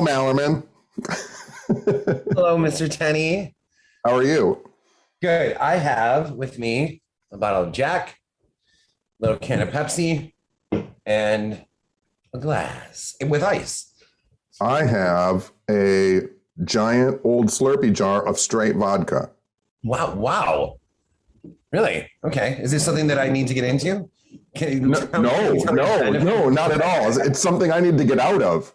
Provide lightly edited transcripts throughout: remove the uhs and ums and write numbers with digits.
Malerman. Hello, Mr. Tenney. How are you? Good. I have with me a bottle of Jack, a little can of Pepsi, and a glass with ice. I have a giant old Slurpee jar of straight vodka. Wow. Wow. Really? Okay. Is this something that I need to get into? No, not at all. It's something I need to get out of.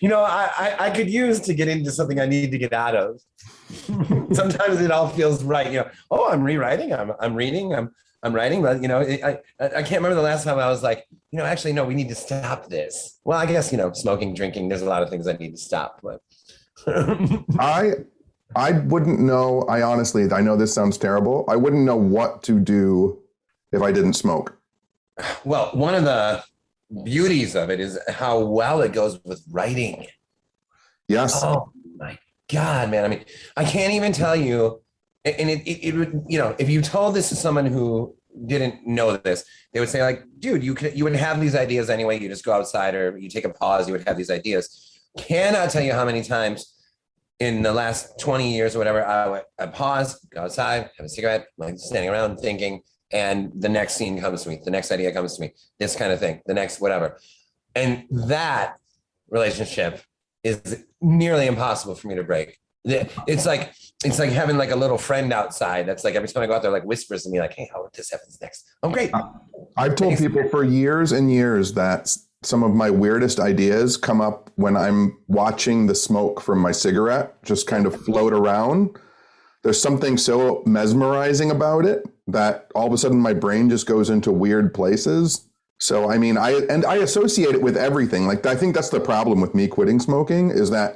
I could use to get into something I need to get out of. Sometimes it all feels right. Oh, I'm rewriting. I'm reading. I'm writing. But I can't remember the last time I was like, actually, no, we need to stop this. Well, I guess smoking, drinking. There's a lot of things I need to stop. But I wouldn't know. I know this sounds terrible. I wouldn't know what to do if I didn't smoke. Well, one of the beauties of it is how well it goes with writing. Yes. Oh my God, man. I mean, I can't even tell you. And it would, if you told this to someone who didn't know this, they would say like, dude, you would have these ideas anyway. You just go outside or you take a pause, you would have these ideas. Cannot tell you how many times in the last 20 years or whatever, I pause, go outside, have a cigarette, like standing around thinking, and the next scene comes to me, the next idea comes to me, this kind of thing, the next whatever. And that relationship is nearly impossible for me to break. It's like having like a little friend outside. That's like every time I go out there, like whispers to me like, hey, how this happens next? I'm great. I've told people for years and years that some of my weirdest ideas come up when I'm watching the smoke from my cigarette just kind of float around. There's something so mesmerizing about it that all of a sudden my brain just goes into weird places. So, I mean, I associate it with everything. Like, I think that's the problem with me quitting smoking is that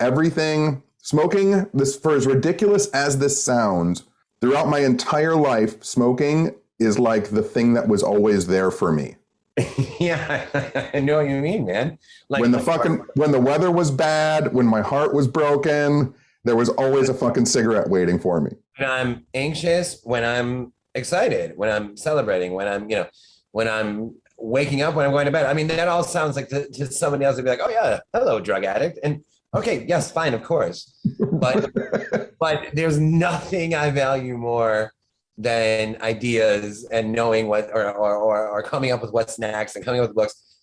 smoking, this, for as ridiculous as this sounds, throughout my entire life, smoking is like the thing that was always there for me. Yeah, I know what you mean, man. Like when the weather was bad, when my heart was broken, there was always a fucking cigarette waiting for me. When I'm anxious, when I'm excited, when I'm celebrating, when I'm waking up, when I'm going to bed. I mean, that all sounds like to somebody else would be like, oh yeah, hello, drug addict. And okay, yes, fine, of course. But there's nothing I value more than ideas and knowing what or coming up with what's next and coming up with books.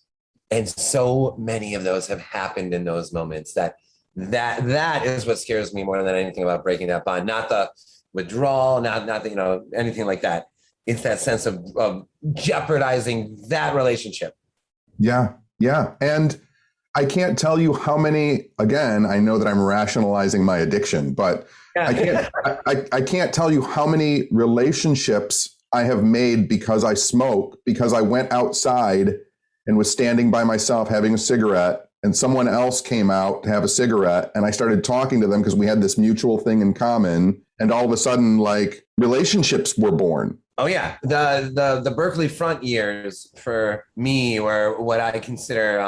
And so many of those have happened in those moments that is what scares me more than anything about breaking that bond. Not the withdrawal, not the, anything like that. It's that sense of jeopardizing that relationship. Yeah. And I can't tell you how many, again, I know that I'm rationalizing my addiction, but yeah. I can't tell you how many relationships I have made because I smoke, because I went outside and was standing by myself having a cigarette and someone else came out to have a cigarette and I started talking to them because we had this mutual thing in common. And all of a sudden, like, relationships were born. Oh yeah. The Berkeley front years for me were what I consider,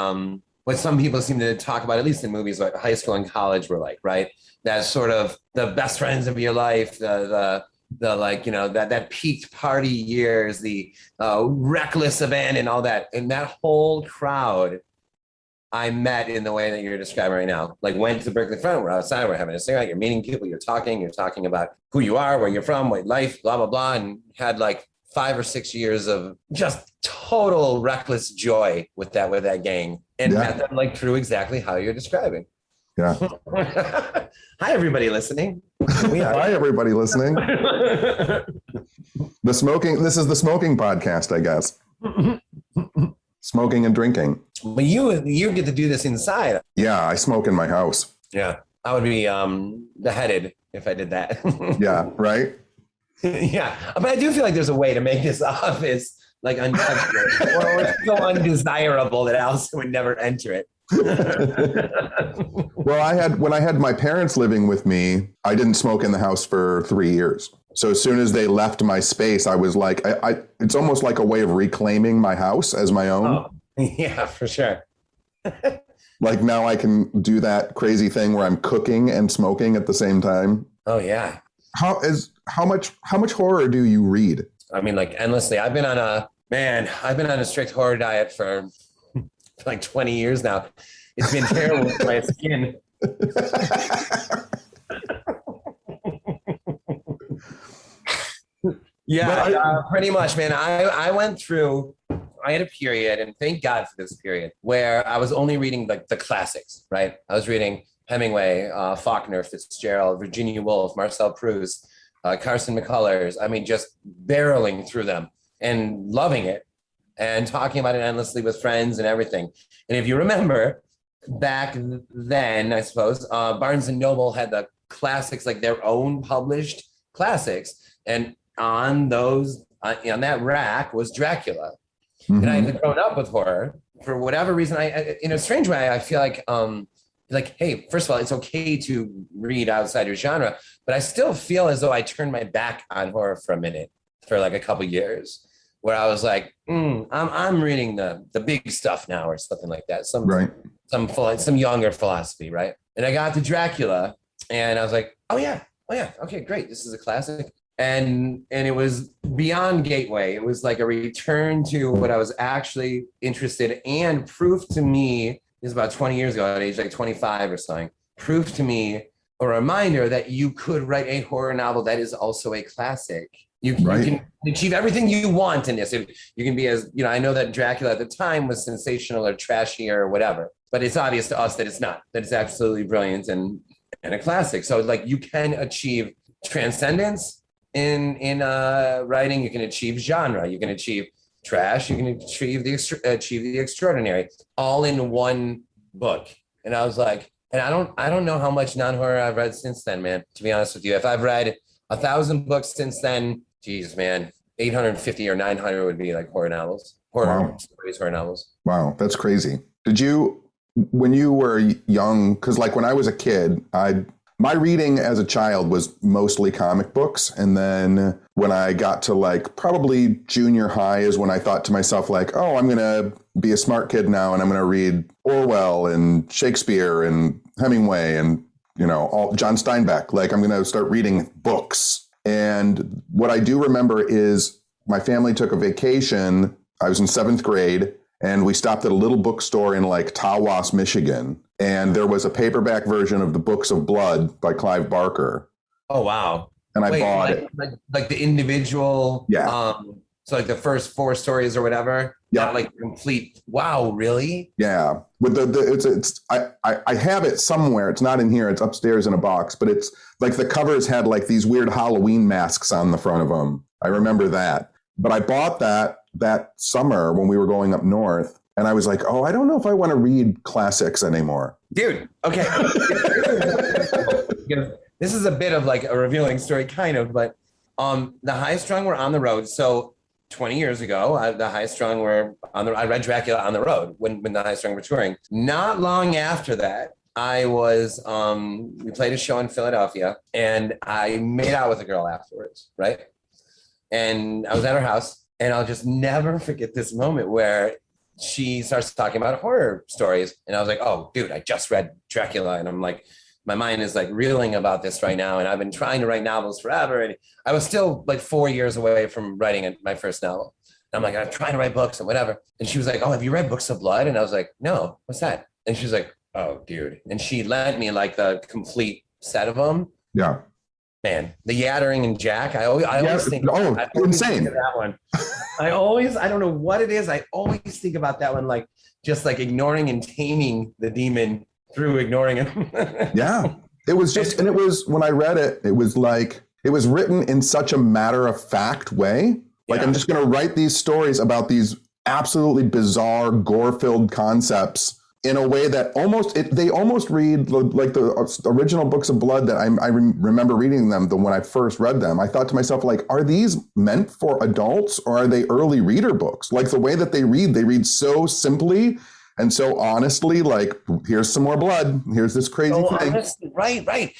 what some people seem to talk about, at least in movies, what high school and college were like, right? That sort of the best friends of your life, the like, that peaked party years, the reckless abandon, all that. And that whole crowd I met in the way that you're describing right now. Like went to the Berkeley front, we're outside, we're having a cigarette, you're meeting people, you're talking about who you are, where you're from, what life, blah, blah, blah. And had like 5 or 6 years of just total reckless joy with that gang. And met them like through exactly how you're describing. Yeah. Hi, everybody listening. Hi, everybody listening. This is the smoking podcast, I guess. Smoking and drinking. But you get to do this inside. Yeah, I smoke in my house. Yeah. I would be beheaded if I did that. Yeah, right? Yeah. But I do feel like there's a way to make this office like untouchable or so undesirable that Allison would never enter it. Well, when I had my parents living with me, I didn't smoke in the house for 3 years. So as soon as they left my space, I was like, it's almost like a way of reclaiming my house as my own. Oh, yeah, for sure. Like now I can do that crazy thing where I'm cooking and smoking at the same time. Oh yeah. How much horror do you read? I mean, like endlessly. I've been on a strict horror diet for for like 20 years now. It's been terrible for my skin. Yeah, pretty much, man. I went through, I had a period, and thank God for this period, where I was only reading like the classics, right? I was reading Hemingway, Faulkner, Fitzgerald, Virginia Woolf, Marcel Proust, Carson McCullers. I mean, just barreling through them and loving it and talking about it endlessly with friends and everything. And if you remember, back then, I suppose, Barnes and Noble had the classics, like their own published classics. And on those, on that rack was Dracula. Mm-hmm. And I had grown up with horror for whatever reason. I in a strange way, I feel like, hey, first of all, it's okay to read outside your genre, but I still feel as though I turned my back on horror for a minute, for like a couple of years, where I was like, I'm reading the big stuff now, or something like that. Some younger philosophy, right? And I got to Dracula, and I was like, oh yeah, okay, great, this is a classic. And it was beyond gateway. It was like a return to what I was actually interested in, and proof to me, this is about 20 years ago, at age like 25 or something, proof to me, a reminder that you could write a horror novel that is also a classic. You can achieve everything you want in this. You can be as, I know that Dracula at the time was sensational or trashy or whatever, but it's obvious to us that it's not, that it's absolutely brilliant and a classic. So like you can achieve transcendence in writing, you can achieve genre, you can achieve trash, you can achieve the extraordinary, all in one book. And I was like, and I don't know how much non-horror I've read since then, man, to be honest with you. If I've read 1,000 books since then, geez, man, 850 or 900 would be like horror novels, horror novels. Wow, that's crazy. Did you, when you were young, because like when I was a kid, my reading as a child was mostly comic books. And then when I got to like probably junior high is when I thought to myself like, oh, I'm going to be a smart kid now, and I'm going to read Orwell and Shakespeare and Hemingway and, all John Steinbeck. Like I'm going to start reading books. And what I do remember is my family took a vacation. I was in 7th grade, and we stopped at a little bookstore in like Tawas, Michigan. And there was a paperback version of The Books of Blood by Clive Barker. Oh, wow. And I bought it. Like the individual, yeah. So like the first 4 stories or whatever. Yeah. Not like complete. Wow, really? Yeah. With I have it somewhere. It's not in here. It's upstairs in a box. But it's like the covers had like these weird Halloween masks on the front of them. I remember that. But I bought that summer when we were going up north. And I was like, oh, I don't know if I want to read classics anymore. Dude, okay. This is a bit of like a revealing story, kind of, but the High Strung were on the road. So 20 years ago, the High Strung were I read Dracula on the road when the High Strung were touring. Not long after that, I was, we played a show in Philadelphia, and I made out with a girl afterwards, right? And I was at her house, and I'll just never forget this moment where she starts talking about horror stories. And I was like, oh, dude, I just read Dracula. And I'm like, my mind is like reeling about this right now. And I've been trying to write novels forever. And I was still like 4 years away from writing my first novel. And I'm like, I'm trying to write books and whatever. And she was like, oh, have you read Books of Blood? And I was like, no, what's that? And she was like, oh, dude. And she lent me like the complete set of them. Yeah. Man, the Yattering and Jack. I always think insane. Think of that one. I don't know what it is. I always think about that one, like just like ignoring and taming the demon through ignoring him. Yeah. It was just, and it was, when I read it, it was like, it was written in such a matter of fact way. Like, I'm just going to write these stories about these absolutely bizarre, gore-filled concepts in a way that they almost read like the original Books of Blood that I remember reading them when I first read them. I thought to myself, like, are these meant for adults, or are they early reader books? Like the way that they read so simply and so honestly, like, here's some more blood. Here's this crazy thing. Honestly, right.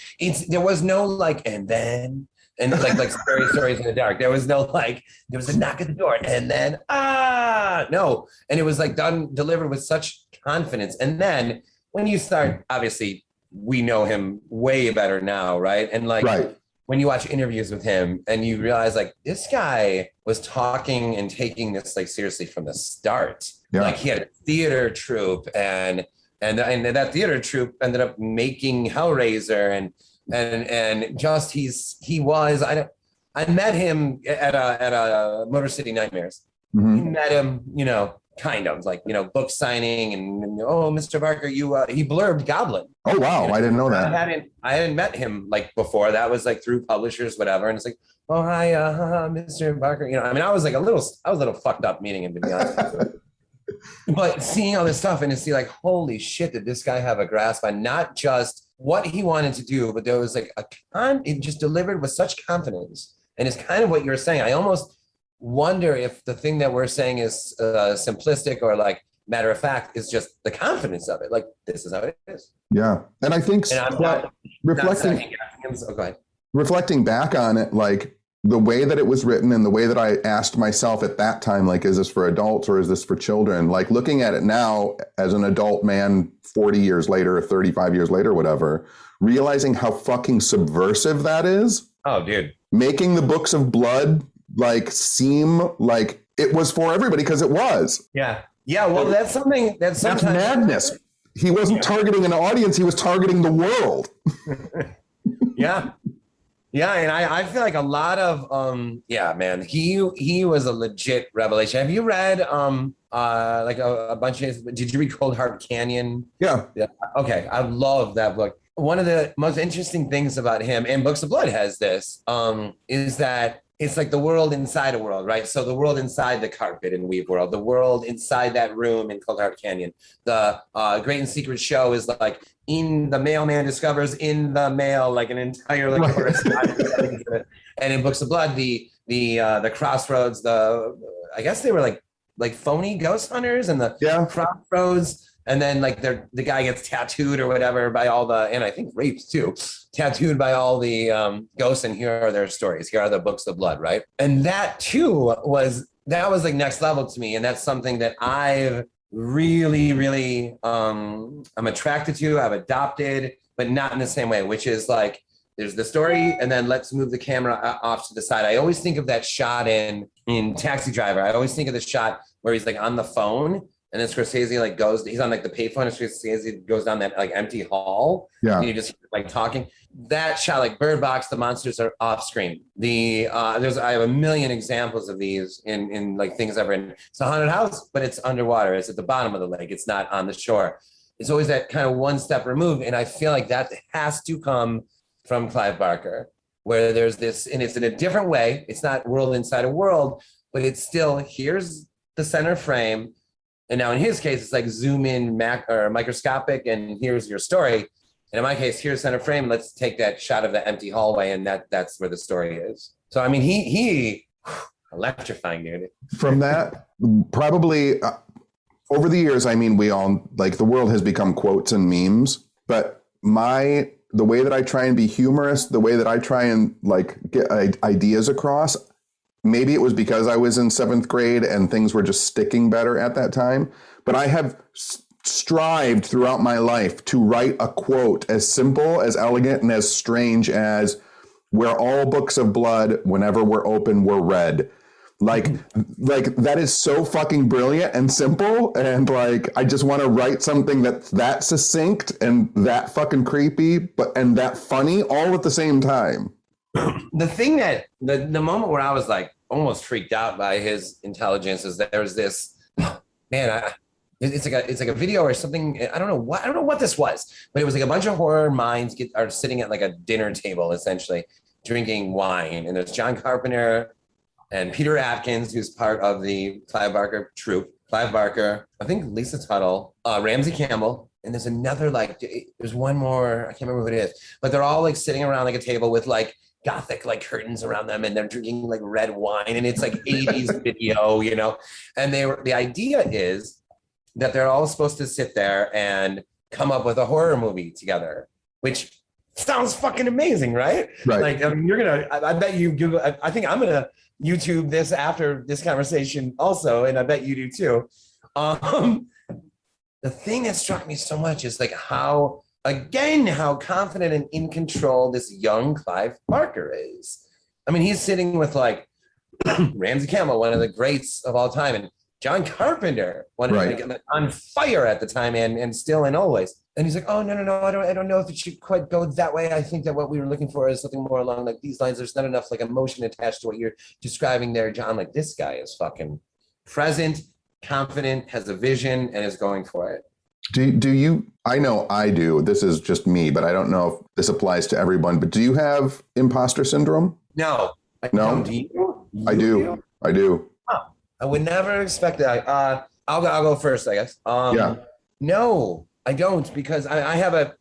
There was no like, and then, and like scary stories in the dark. There was no like, there was a knock at the door, and then no. And it was like delivered with such confidence. And then when you start, obviously we know him way better now, right? And like when you watch interviews with him and you realize like this guy was talking and taking this like seriously from the start. Yeah. Like he had a theater troupe and that theater troupe ended up making Hellraiser and just I met him at a Motor City Nightmares. Mm-hmm. We met him, you know, kind of like, you know, book signing and oh, Mr. Barker, he blurbed Goblin. Oh, wow. You know, I didn't know that. I hadn't met him like before. That was like through publishers, whatever. And it's like, oh, hi, Mr. Barker. You know, I mean, I was a little fucked up meeting him, to be honest. But seeing all this stuff and to see like, holy shit, did this guy have a grasp on not just what he wanted to do, but there was like it just delivered with such confidence. And it's kind of what you're saying. I almost wonder if the thing that we're saying is simplistic or like matter of fact is just the confidence of it. Like, this is how it is. Yeah. And I think reflecting back on it, like the way that it was written and the way that I asked myself at that time, like, is this for adults or is this for children? Like looking at it now as an adult man, 40 years later, 35 years later, whatever, realizing how fucking subversive that is. Oh, dude. Making the books of blood like seem like it was for everybody, because it was. Yeah. Yeah. Well, that's something that's madness. He wasn't targeting an audience. He was targeting the world. Yeah. Yeah. And I feel like a lot of, yeah, man, he was a legit revelation. Have you read, like a bunch of, did you read Cold Heart Canyon? Yeah. Yeah. Okay. I love that book. One of the most interesting things about him, and Books of Blood has this, is that it's like the world inside a world, right? So the world inside the carpet in Weave World, the world inside that room in Cold Heart Canyon. The Great and Secret Show is like in the mailman discovers in the mail like an entire like correspondence. And in Books of Blood, the crossroads, I guess they were like phony ghost hunters, and the crossroads. And then like the guy gets tattooed or whatever by all the, and I think raped too, tattooed by all the ghosts, and here are their stories. Here are the books of blood, right? And that too was like next level to me. And that's something that I've really, really, I'm attracted to, I've adopted, but not in the same way, which is like, there's the story and then let's move the camera off to the side. I always think of that shot in Taxi Driver. I always think of the shot where he's like on the phone, and then Scorsese like he's on like the payphone, and Scorsese goes down that like empty hall. Yeah. And you just like talking. That shot, like Bird Box, the monsters are off screen. I have a million examples of these in like things I've written. It's a haunted house, but it's underwater. It's at the bottom of the lake. It's not on the shore. It's always that kind of one step removed. And I feel like that has to come from Clive Barker, where there's this, and it's in a different way. It's not world inside a world, but it's still, here's the center frame. And now in his case, it's like zoom in microscopic, and here's your story. And in my case, here's center frame. Let's take that shot of the empty hallway, and that's where the story is. So I mean, he electrifying, dude. From that, probably over the years, I mean, we all like the world has become quotes and memes. But the way that I try and be humorous, the way that I try and like get ideas across. Maybe it was because I was in 7th grade and things were just sticking better at that time. But I have strived throughout my life to write a quote as simple, as elegant, and as strange as "Where all books of blood, whenever we're open, we're read." Like that is so fucking brilliant and simple. And like, I just want to write something that's that succinct and that fucking creepy, and that funny all at the same time. The thing that the moment where I was like almost freaked out by his intelligence is that there was this man. It's like a video or something. I don't know what this was, but it was like a bunch of horror minds are sitting at like a dinner table, essentially drinking wine. And there's John Carpenter and Peter Atkins, who's part of the Clive Barker troupe. Clive Barker, I think Lisa Tuttle, Ramsey Campbell, and there's another there's one more. I can't remember who it is, but they're all like sitting around like a table with like gothic like curtains around them, and they're drinking like red wine, and it's like 80s video, you know. And the idea is that they're all supposed to sit there and come up with a horror movie together, which sounds fucking amazing, right? Like, I mean, I bet you Google. I think I'm gonna YouTube this after this conversation also, and I bet you do too. The thing that struck me so much is like how again, how confident and in control this young Clive Barker is. I mean, he's sitting with like Ramsey Campbell, one of the greats of all time, and John Carpenter, one of like, on fire at the time and still and always. And he's like, oh, no, I don't know if it should quite go that way. I think that what we were looking for is something more along like these lines. There's not enough like emotion attached to what you're describing there, John. Like, this guy is fucking present, confident, has a vision, and is going for it. Do you, I know I do, this is just me, but I don't know if this applies to everyone, but do you have imposter syndrome? No. No? Do you? I do. I do. Oh, I would never expect that. I'll go first, I guess. Yeah. No, I don't, because I have a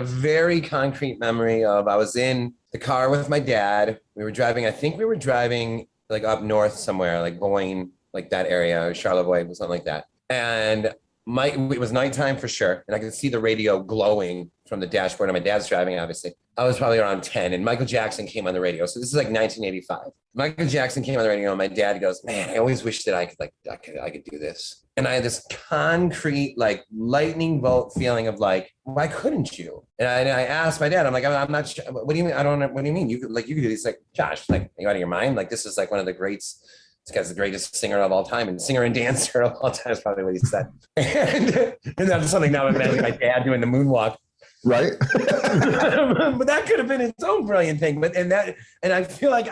very concrete memory of I was in the car with my dad. We were driving. I think we were driving like up north somewhere, like going like that area, Charlevoix, something like that. And it was nighttime for sure, and I could see the radio glowing from the dashboard. And my dad's driving, obviously. I was probably around 10, and Michael Jackson came on the radio. So this is like 1985. Michael Jackson came on the radio, and my dad goes, "Man, I always wish that I could do this." And I had this concrete, like lightning bolt feeling of like, why couldn't you? And I asked my dad, I'm like, I'm not sure. What do you mean? I don't know. What do you mean? You could do this? Like, Josh, like, are you out of your mind? Like, this is like one of the greats. This guy's the greatest singer of all time, and singer and dancer of all time is probably what he said. And that's something now I'm imagining my dad doing the moonwalk. Right. But that could have been its own brilliant thing. And I feel like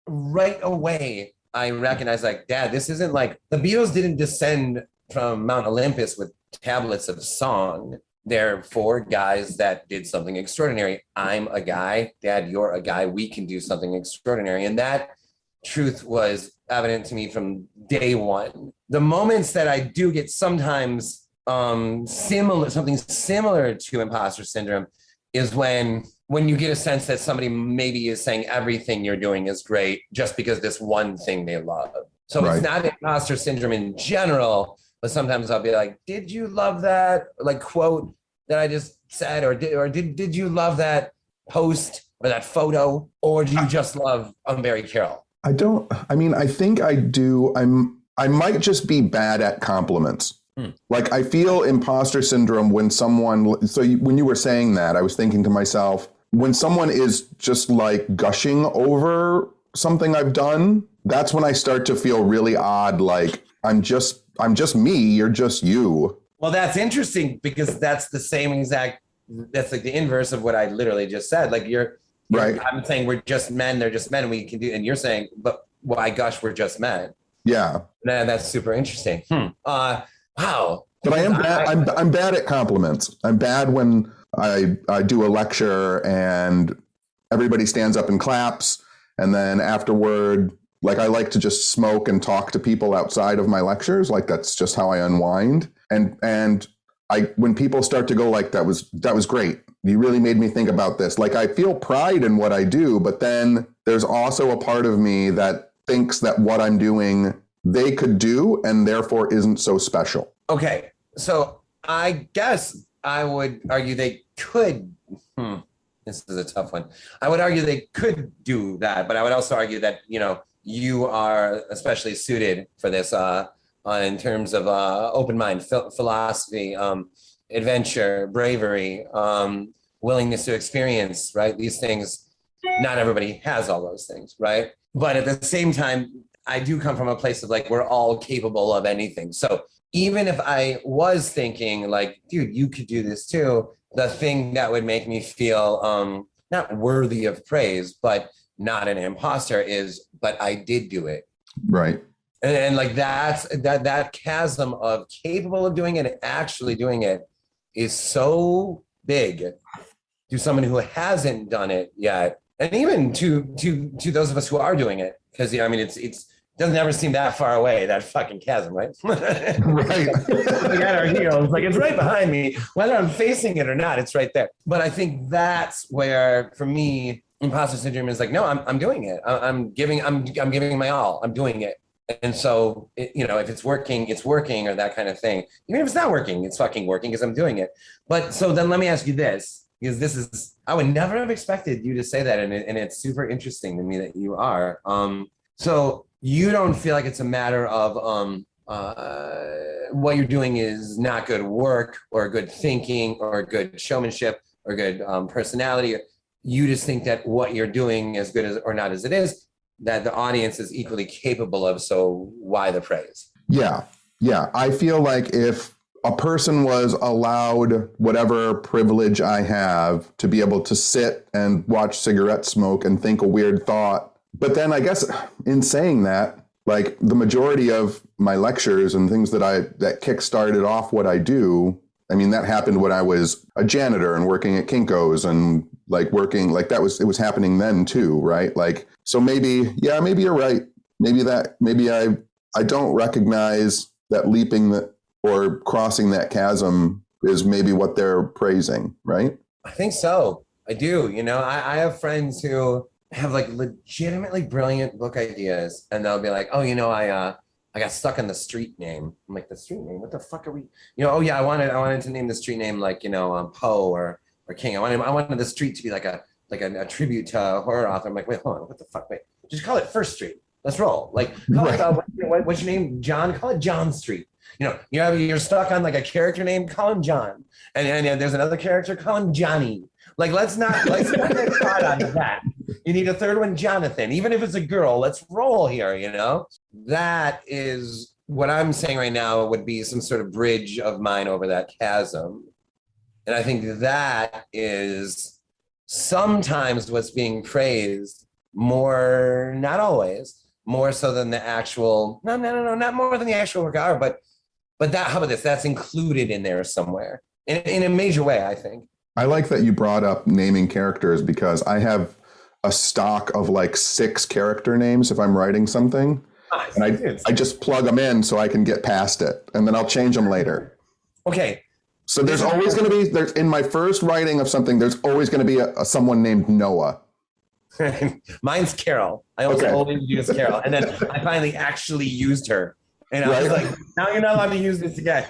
right away, I recognize like, Dad, this isn't like the Beatles didn't descend from Mount Olympus with tablets of song. They're four guys that did something extraordinary. I'm a guy. Dad, you're a guy. We can do something extraordinary. And that truth was evident to me from day one. The moments that I do get sometimes something similar to imposter syndrome is when you get a sense that somebody maybe is saying everything you're doing is great just because this one thing they love. So It's not imposter syndrome in general, but sometimes I'll be like, did you love that like quote that I just said, or did you love that post or that photo, or do you just love Barry Carroll? I think I do. I might just be bad at compliments. Like I feel imposter syndrome when when you were saying that, I was thinking to myself, when someone is just like gushing over something I've done, that's when I start to feel really odd. Like I'm just me. You're just you. Well, that's interesting because that's the same exact, that's like the inverse of what I literally just said. Like right. I'm saying we're just men. They're just men. We can do, and you're saying, but why gush? We're just men. Yeah. That's super interesting. Wow. But I am bad. I'm bad at compliments. I'm bad when I do a lecture and everybody stands up and claps, and then afterward, like I like to just smoke and talk to people outside of my lectures. Like that's just how I unwind. And when people start to go like that was great. You really made me think about this. Like I feel pride in what I do, but then there's also a part of me that thinks that what I'm doing they could do and therefore isn't so special. Okay. So I guess I would argue they could. This is a tough one. I would argue they could do that, but I would also argue that, you are especially suited for this in terms of open mind, philosophy, adventure, bravery, willingness to experience, right? These things, not everybody has all those things, right? But at the same time, I do come from a place of like, we're all capable of anything. So even if I was thinking like, dude, you could do this too, the thing that would make me feel not worthy of praise, but not an imposter is, but I did do it. Right. And like that chasm of capable of doing it and actually doing it is so big to someone who hasn't done it yet. And even to those of us who are doing it, because it doesn't ever seem that far away, that fucking chasm, right? Right. Like at our heels, like it's right behind me. Whether I'm facing it or not, it's right there. But I think that's where, for me, imposter syndrome is like, no, I'm doing it. I'm giving my all. I'm doing it. And so, if it's working, it's working, or that kind of thing. Even if it's not working, it's fucking working because I'm doing it. But so then let me ask you this, because I would never have expected you to say that. And it's super interesting to me that you are. So you don't feel like it's a matter of what you're doing is not good work or good thinking or good showmanship or good personality. You just think that what you're doing, as good as or not as it is, that the audience is equally capable of. So why the praise? Yeah. Yeah. I feel like if a person was allowed whatever privilege I have to be able to sit and watch cigarette smoke and think a weird thought, but then I guess in saying that, like the majority of my lectures and things that kick-started off what I do, I mean, that happened when I was a janitor and working at Kinko's and like working like it was happening then too, right? Like, so maybe you're right. Maybe I don't recognize that leaping or crossing that chasm is maybe what they're praising, right? I think so. I do. I have friends who have like legitimately brilliant book ideas, and they'll be like, "Oh, I got stuck on the street name." I'm like, "The street name? What the fuck are we?" Oh yeah, I wanted to name the street name like Poe or King. I wanted the street to be like a tribute to a horror author. I'm like, wait, hold on, what the fuck? Wait, just call it First Street. Let's roll. Like, call it, what's your name? John. Call it John Street. You're stuck on like a character name. Call him John. And there's another character. Call him Johnny. Like, let's not get caught on that. You need a third one, Jonathan. Even if it's a girl, let's roll here. That is what I'm saying right now would be some sort of bridge of mine over that chasm. And I think that is sometimes what's being praised more, not always, more so than the actual, no, not more than the actual work of art, but that, how about this? That's included in there somewhere in a major way, I think. I like that you brought up naming characters because I have a stock of like 6 character names if I'm writing something. Nice. And I just plug them in so I can get past it, and then I'll change them later. Okay. So there's always going to be, in my first writing of something, there's always going to be someone named Noah. Mine's Carol. I also always use Carol. And then I finally actually used her. And I was like, now you're not allowed to use this again.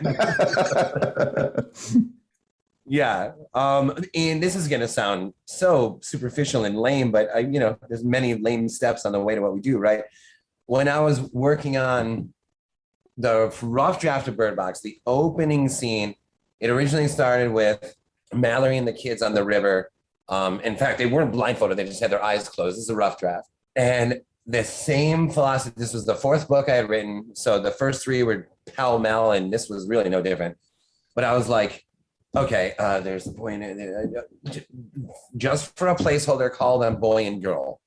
Yeah. And this is going to sound so superficial and lame, but there's many lame steps on the way to what we do, right? When I was working on the rough draft of Bird Box, the opening scene, it originally started with Mallory and the kids on the river. In fact, they weren't blindfolded. They just had their eyes closed. This is a rough draft. And the same philosophy, this was the 4th book I had written. So the first 3 were pell-mell, and this was really no different. But I was like, okay, there's the boy in it. Just for a placeholder, call them boy and girl.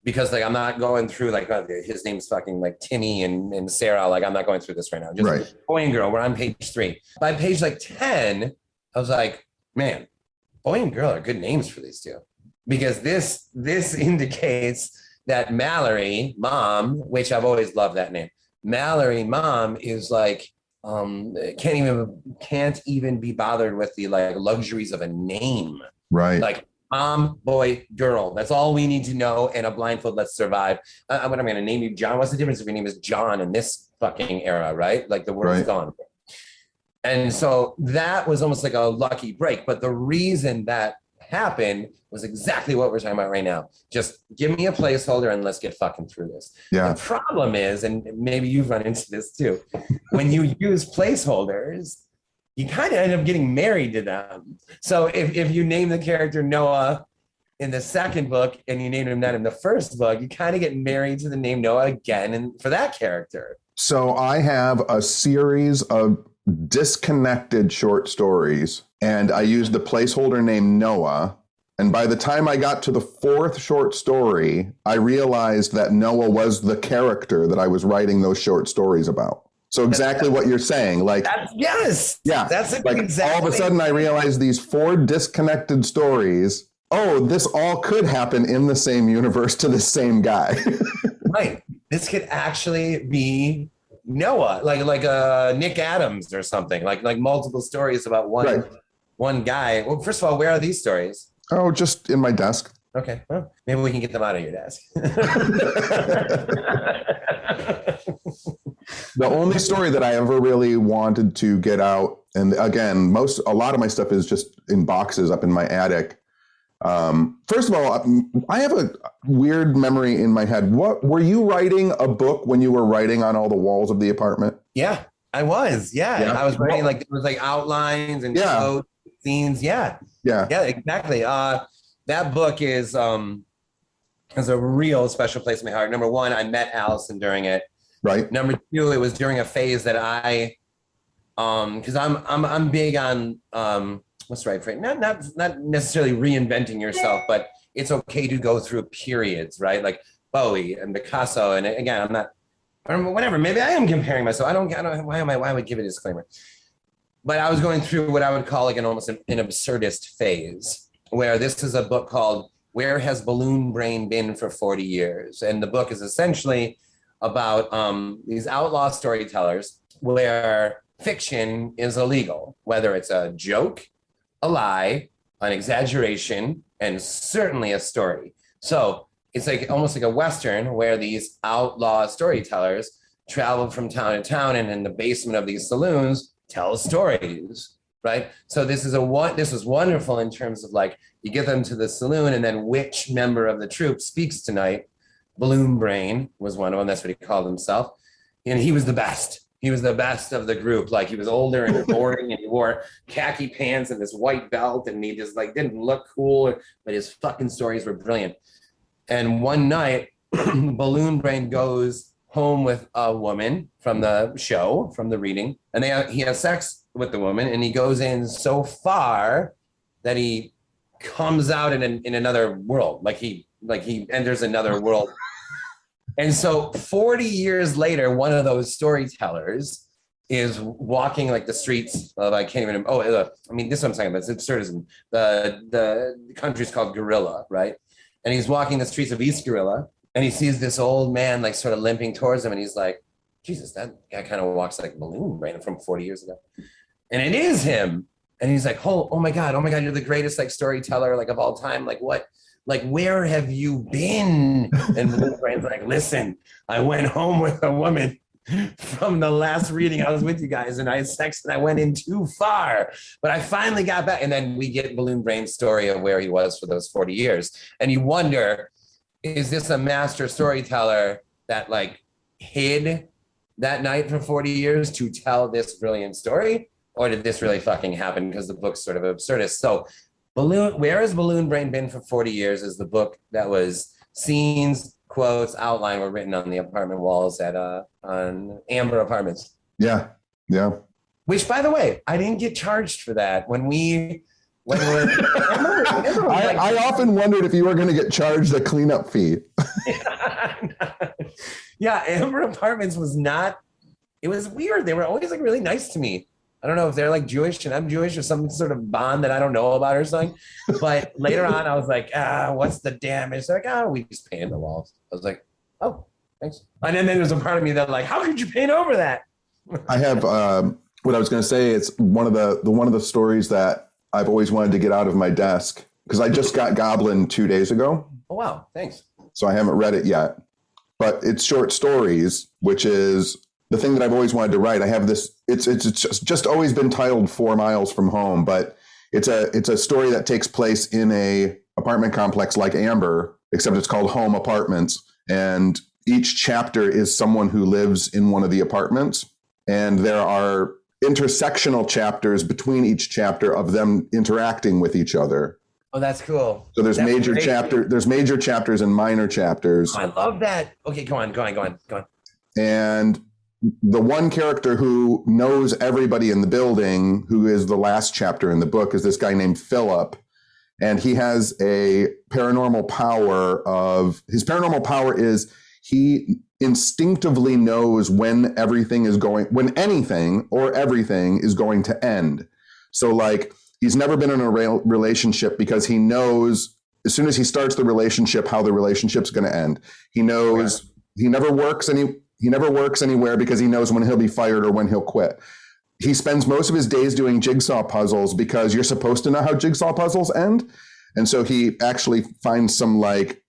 Because like I'm not going through like his name's fucking like Timmy and Sarah. Like I'm not going through this right now. Just boy and girl. We're on page 3. By page like 10, I was like, man, boy and girl are good names for these two, because this indicates that Mallory, mom, which I've always loved that name. Mallory, mom, is like can't even be bothered with the like luxuries of a name. Right. Like mom, boy, girl. That's all we need to know. And a blindfold, let's survive. What I'm going to name you John. What's the difference if your name is John in this fucking era, right? Like the world's gone. And so that was almost like a lucky break. But the reason that happened was exactly what we're talking about right now. Just give me a placeholder and let's get fucking through this. Yeah. The problem is, and maybe you've run into this too, when you use placeholders, you kind of end up getting married to them. So if you name the character Noah in the 2nd book and you name him that in the 1st book, you kind of get married to the name Noah again and for that character. So I have a series of disconnected short stories, and I used the placeholder name Noah. And by the time I got to the 4th short story, I realized that Noah was the character that I was writing those short stories about. So exactly what you're saying, like yes, yeah, that's like exactly. All of a sudden, I realized these 4 disconnected stories. Oh, this all could happen in the same universe to the same guy. Right. This could actually be Noah, like Nick Adams or something, like multiple stories about one guy. Well, first of all, where are these stories? Oh, just in my desk. Okay, well, maybe we can get them out of your desk. The only story that I ever really wanted to get out, and again, a lot of my stuff is just in boxes up in my attic. First of all, I have a weird memory in my head. What were you writing a book when you were writing on all the walls of the apartment? Yeah, I was. Yeah. Yeah. I was writing like, it was like outlines and quotes, scenes. Yeah. Yeah. Yeah, exactly. That book is has a real special place in my heart. Number one, I met Allison during it. Right. Number two, it was during a phase that I because I'm big on what's the right phrase? Not necessarily reinventing yourself, but it's okay to go through periods, right? Like Bowie and Picasso. And again, I'm not, or whatever. Maybe I am comparing myself. I don't why I would give a disclaimer. But I was going through what I would call like almost an absurdist phase, where this is a book called Where Has Balloon Brain Been for 40 Years? And the book is essentially about these outlaw storytellers where fiction is illegal, whether it's a joke, a lie, an exaggeration, and certainly a story. So it's like almost like a Western where these outlaw storytellers travel from town to town and in the basement of these saloons tell stories, right? So this was wonderful in terms of like, you get them to the saloon and then which member of the troupe speaks tonight. Balloon Brain was one of them. That's what he called himself. And he was the best. He was the best of the group. Like he was older and boring and he wore khaki pants and this white belt and he just like didn't look cool, but his fucking stories were brilliant. And one night, Balloon Brain goes home with a woman from the show, from the reading, and he has sex with the woman, and he goes in so far that he comes out in another world, like he enters another world. And so 40 years later, one of those storytellers is walking like the streets of, I can't even, I mean, this is what I'm talking about, it's absurdism. The country's called Gorilla, right? And he's walking the streets of East Gorilla, and he sees this old man like sort of limping towards him, and he's like, Jesus, that guy kind of walks like Balloon Brain from 40 years ago. And it is him. And he's like, oh my God, you're the greatest like storyteller like of all time. Like what? Like, where have you been? And Balloon Brain's like, listen, I went home with a woman from the last reading I was with you guys, and I had sex and I went in too far, but I finally got back. And then we get Balloon Brain's story of where he was for those 40 years. And you wonder, is this a master storyteller that like hid that night for 40 years to tell this brilliant story? Or did this really fucking happen? Because the book's sort of absurdist. So Where Has Balloon Brain Been for 40 Years is the book that was scenes, quotes, outline were written on the apartment walls at on Amber Apartments. Yeah. Yeah. Which, by the way, I didn't get charged for that when I often wondered if you were going to get charged a cleanup fee. Yeah, Amber Apartments was not, it was weird. They were always like really nice to me. I don't know if they're like Jewish and I'm Jewish or some sort of bond that I don't know about or something. But later on, I was like, what's the damage? They're like, we just painted the walls. I was like, oh, thanks. And then there's a part of me that like, how could you paint over that? I have what I was going to say. It's one of the stories that I've always wanted to get out of my desk because I just got Goblin 2 days ago. Oh, wow. Thanks. So I haven't read it yet, but it's short stories, which is the thing that I've always wanted to write. I have this, it's just always been titled 4 Miles from Home, but it's a story that takes place in a apartment complex like Amber, except it's called Home Apartments. And each chapter is someone who lives in one of the apartments. And there are intersectional chapters between each chapter of them interacting with each other. Oh, that's cool. So there's major chapters and minor chapters. Oh, I love that. Okay, go on. And the one character who knows everybody in the building, who is the last chapter in the book, is this guy named Philip. And he has a paranormal power his paranormal power is he instinctively knows when anything or everything is going to end. So like, he's never been in a relationship because he knows as soon as he starts the relationship, how the relationship's going to end. He knows he never works anywhere because he knows when he'll be fired or when he'll quit. He spends most of his days doing jigsaw puzzles because you're supposed to know how jigsaw puzzles end. And so he actually finds some like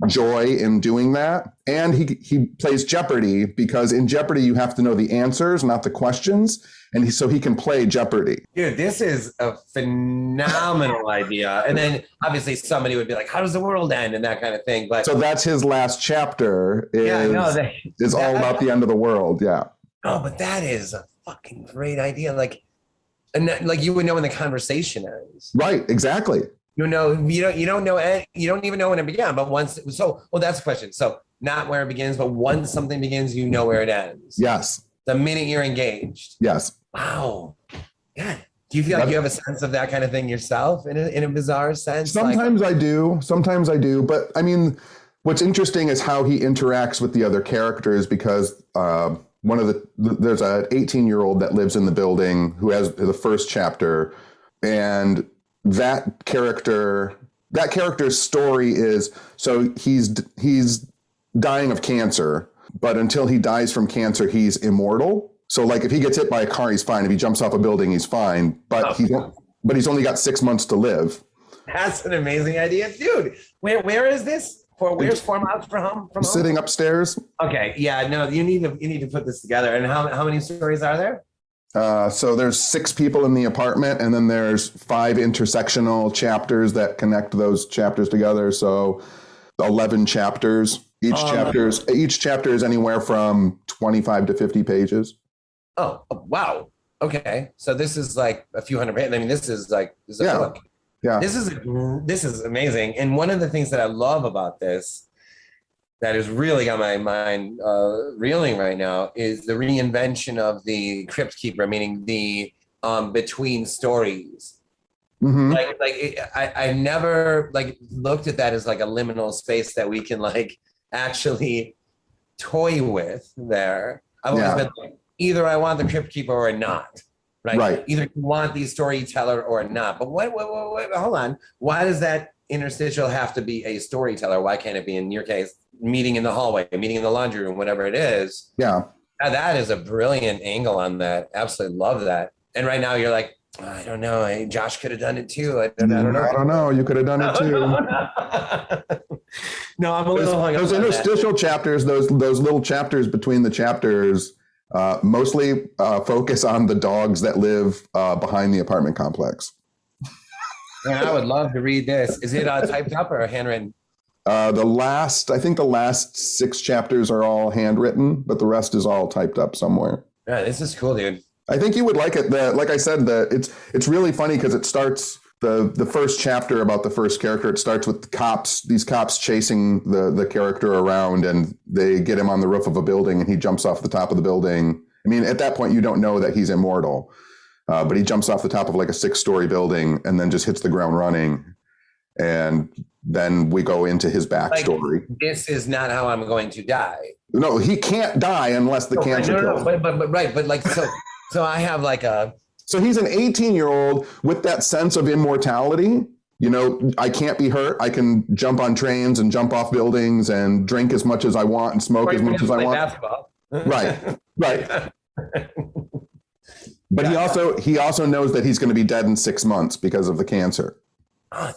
joy in doing that. And he plays Jeopardy because in Jeopardy, you have to know the answers, not the questions. And so he can play Jeopardy. Dude, this is a phenomenal idea. And then obviously somebody would be like, how does the world end? And that kind of thing. But so that's his last chapter is all about the end of the world. Yeah. Oh, but that is a fucking great idea. Like, and like you would know when the conversation ends. Right, exactly. You don't know, you don't even know when it began. But once, so well, that's the question. So not where it begins, but once something begins, you know where it ends. Yes. The minute you're engaged. Yes. Wow. Yeah. Do you feel like you have a sense of that kind of thing yourself in a bizarre sense? Sometimes I do. Sometimes I do. But I mean, what's interesting is how he interacts with the other characters because there's an 18-year-old that lives in the building who has the first chapter, and that character's story is so he's dying of cancer, but until he dies from cancer, he's immortal. So like if he gets hit by a car, he's fine. If he jumps off a building, he's fine. But he's only got 6 months to live. That's an amazing idea, dude. Where is this? Where's 4 miles from home? Sitting upstairs. Okay, yeah, no, you need to put this together. And how many stories are there? So there's 6 people in the apartment, and then there's 5 intersectional chapters that connect those chapters together. So 11 chapters. Each chapter is anywhere from 25 to 50 pages. Oh, wow. Okay. So this is like a few hundred pages. I mean, this is a book. Yeah. This is amazing. And one of the things that I love about this that has really got my mind reeling right now is the reinvention of the crypt keeper, meaning the between stories. Mm-hmm. I never like looked at that as like a liminal space that we can like actually toy with there. I've always been like, either I want the crypt keeper or not. Right. Either you want the storyteller or not. But what, hold on. Why does that interstitial have to be a storyteller? Why can't it be, in your case, meeting in the hallway, meeting in the laundry room, whatever it is? Yeah. Now, that is a brilliant angle on that. Absolutely love that. And right now you're like, I don't know. Josh could have done it too. I don't know. I don't know. You could have done it too. No, I'm a little hung up. Those interstitial chapters, those little chapters between the chapters, mostly focus on the dogs that live behind the apartment complex. And I would love to read this. Is it typed up or handwritten? I think the last 6 chapters are all handwritten, but the rest is all typed up somewhere. Yeah, this is cool, dude. I think you would like it. Like I said, it's really funny because it starts the first chapter about the first character. It starts with these cops chasing the character around, and they get him on the roof of a building, and he jumps off the top of the building. I mean, at that point, you don't know that he's immortal, but he jumps off the top of like a 6-story building and then just hits the ground running. And then we go into his backstory. Like, this is not how I'm going to die. No, he can't die unless the cancer kills him. But like so I have like a. So he's an 18-year-old with that sense of immortality. You know, I can't be hurt. I can jump on trains and jump off buildings and drink as much as I want and smoke as much as I want. Basketball. Right. But he also knows that he's going to be dead in 6 months because of the cancer. Oh,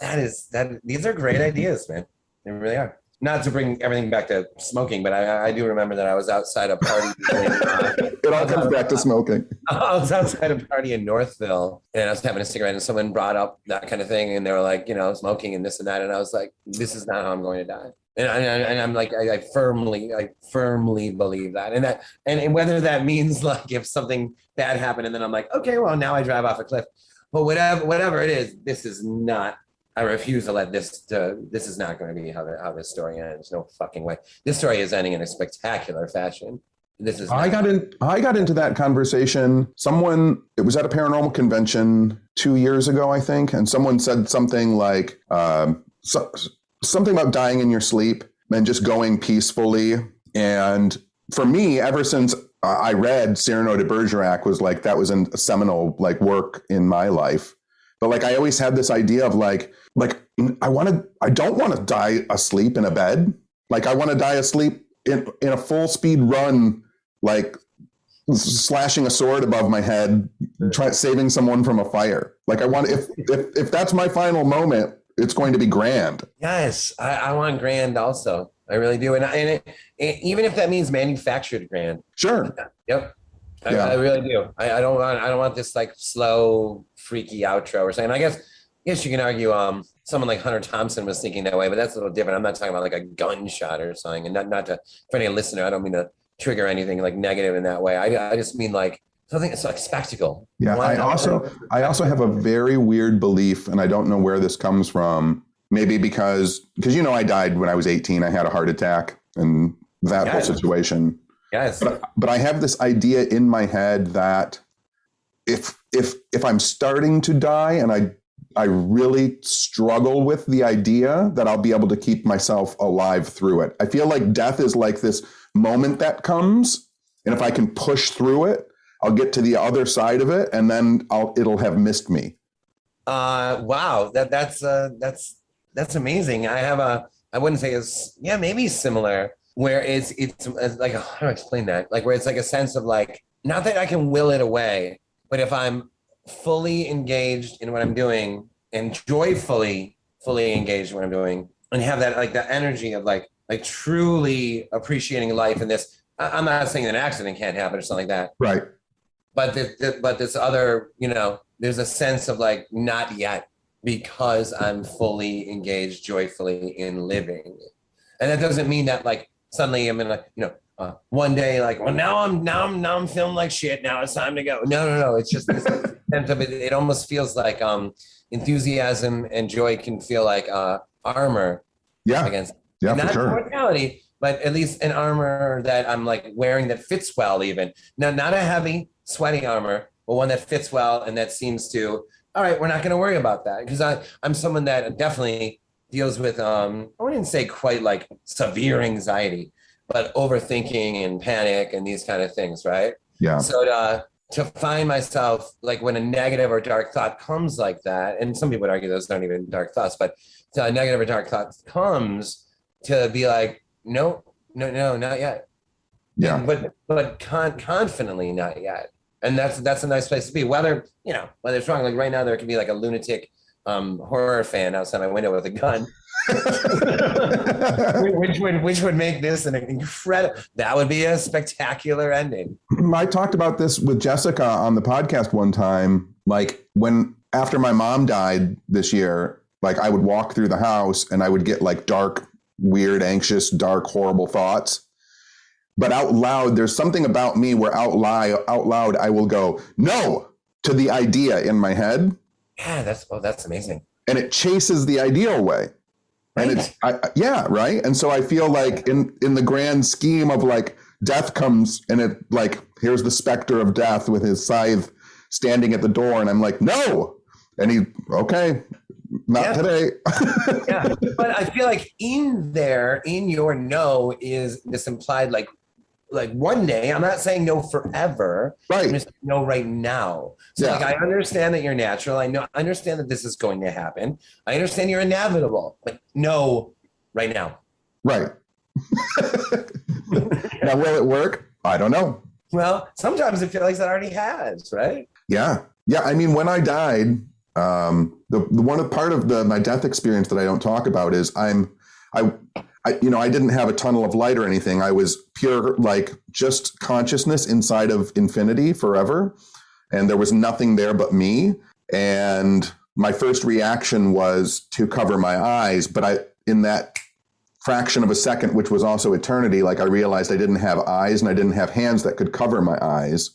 these are great ideas, man. They really are. Not to bring everything back to smoking, but I do remember that I was outside a party. It all comes back to smoking. I was outside a party in Northville, and I was having a cigarette, and someone brought up that kind of thing, and they were like, smoking and this and that, and I was like, this is not how I'm going to die. And I'm like, I firmly believe that, and whether that means like if something bad happened, and then I'm like, okay, well now I drive off a cliff, but whatever it is, this is not. I refuse to let this. This is not going to be how this story ends. No fucking way. This story is ending in a spectacular fashion. This is. I got into that conversation. It was at a paranormal convention 2 years ago, I think, and someone said something like something about dying in your sleep and just going peacefully. And for me, ever since I read Cyrano de Bergerac, was like that was a seminal like work in my life. But like I always had this idea of like I don't want to die asleep in a bed. Like I want to die asleep in a full speed run, like slashing a sword above my head, saving someone from a fire. Like I want if that's my final moment, it's going to be grand. Yes, I want grand also. I really do, and even if that means manufactured grand. Sure. Yep. I really do. I don't want this like slow, freaky outro or something. I guess you can argue someone like Hunter Thompson was thinking that way, but that's a little different. I'm not talking about like a gunshot or something. And not to for any listener, I don't mean to trigger anything like negative in that way. I just mean like something it's like spectacle. Yeah, I also have a very weird belief, and I don't know where this comes from. Maybe because you know I died when I was 18. I had a heart attack and that whole situation. Yes. But I have this idea in my head that if I'm starting to die and I really struggle with the idea that I'll be able to keep myself alive through it. I feel like death is like this moment that comes, and if I can push through it, I'll get to the other side of it, and then it'll have missed me. Wow, that's amazing. I wouldn't say it's maybe similar where it's like how do I explain that? Like where it's like a sense of like not that I can will it away, but if I'm fully engaged in what I'm doing and joyfully fully engaged in what I'm doing and have that like that energy of like truly appreciating life in this. I'm not saying that an accident can't happen or something like that. Right. But this other, there's a sense of like not yet because I'm fully engaged joyfully in living. And that doesn't mean that like suddenly I'm in like, one day like, well, now I'm feeling like shit. Now it's time to go. No. It's just this sense of it. It almost feels like enthusiasm and joy can feel like armor. Yeah. Against not for sure. Mortality, but at least an armor that I'm like wearing that fits well even. Now, not a heavy, sweaty armor, but one that fits well and that seems to, all right, we're not going to worry about that. Because I'm someone that definitely deals with, I wouldn't say quite like severe anxiety, but overthinking and panic and these kind of things, right? Yeah. So to find myself like when a negative or dark thought comes like that, and some people would argue those aren't even dark thoughts, but a negative or dark thought comes to be like, no, not yet. Yeah. But confidently not yet. And that's a nice place to be. Whether it's wrong, like right now there could be like a lunatic horror fan outside my window with a gun. which would make this an incredible, that would be a spectacular ending. I talked about this with Jessica on the podcast one time, like after my mom died this year, like I would walk through the house and I would get like dark, weird, anxious, dark, horrible thoughts. But out loud, there's something about me where out loud, I will go, no, to the idea in my head. Yeah, that's amazing. And it chases the idea away. Right. And right. And so I feel like in the grand scheme of like death comes and it like, here's the specter of death with his scythe standing at the door. And I'm like, no. And okay, not today. Yeah. But I feel like in your no is this implied like one day. I'm not saying no forever. Right. I'm just no right now. So like I understand that you're natural. I understand that this is going to happen. I understand you're inevitable, but no right now. Right. Now will it work? I don't know. Well, sometimes it feels like that already has, right? Yeah. Yeah. I mean, when I died, the part of my death experience that I don't talk about is I didn't have a tunnel of light or anything. I was pure, like just consciousness inside of infinity forever. And there was nothing there but me. And my first reaction was to cover my eyes. But in that fraction of a second, which was also eternity, like I realized I didn't have eyes and I didn't have hands that could cover my eyes.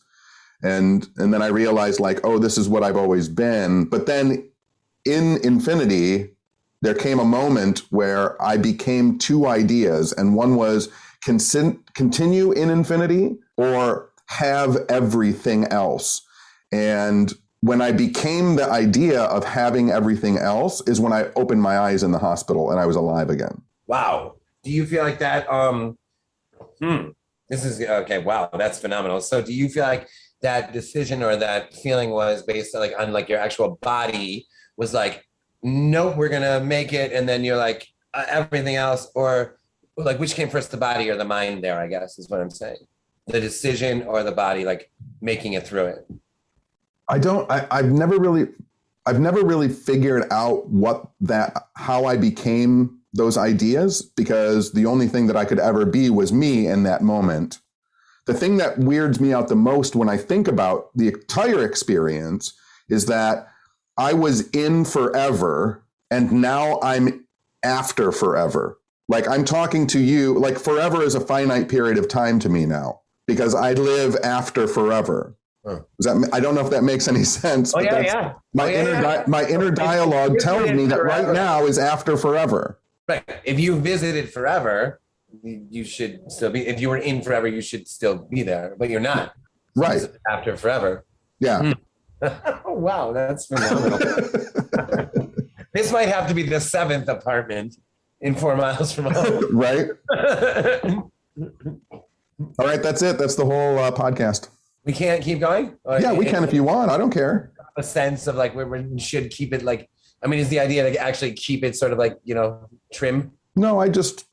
And then I realized like, oh, this is what I've always been. But then in infinity, there came a moment where I became two ideas. And one was continue in infinity or have everything else. And when I became the idea of having everything else is when I opened my eyes in the hospital and I was alive again. Wow. Do you feel like that? This is okay. Wow. That's phenomenal. So do you feel like that decision or that feeling was based on your actual body was like, nope, we're going to make it. And then you're like everything else, or like which came first, the body or the mind there, I guess is what I'm saying. The decision or the body, like making it through it. I've never really figured out how I became those ideas, because the only thing that I could ever be was me in that moment. The thing that weirds me out the most when I think about the entire experience is that I was in forever and now I'm after forever. Like I'm talking to you, like forever is a finite period of time to me now because I live after forever. Huh. I don't know if that makes any sense. Oh, but yeah. My inner dialogue tells me that right now is after forever. Right. If you visited forever, you should still be. If you were in forever, you should still be there, but you're not. So Right. After forever. Yeah. Oh, wow, that's phenomenal. This might have to be the 7th apartment in 4 miles from home. Right. All right, that's it. That's the whole podcast. We can't keep going? Yeah, we can if you want. I don't care. A sense of like we should keep it like, I mean, is the idea to actually keep it sort of like, trim? No, I don't.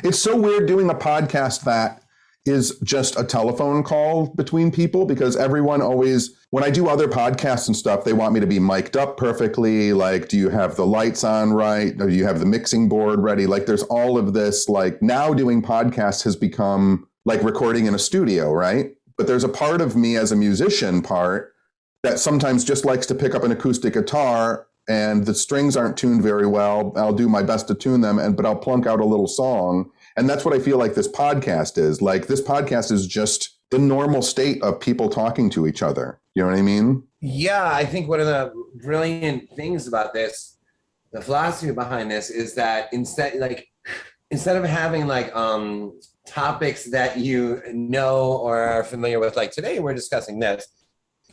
It's so weird doing a podcast that is just a telephone call between people because everyone always, when I do other podcasts and stuff, they want me to be mic'd up perfectly. Like, do you have the lights on right? Do you have the mixing board ready? Like, there's all of this, like now doing podcasts has become like recording in a studio, right? But there's a part of me as a musician that sometimes just likes to pick up an acoustic guitar and the strings aren't tuned very well. I'll do my best to tune them, but I'll plunk out a little song. And that's what I feel like this podcast is. Like this podcast is just the normal state of people talking to each other. You know what I mean? Yeah, I think one of the brilliant things about this, the philosophy behind this is that instead of having like topics that you know or are familiar with, like today we're discussing this,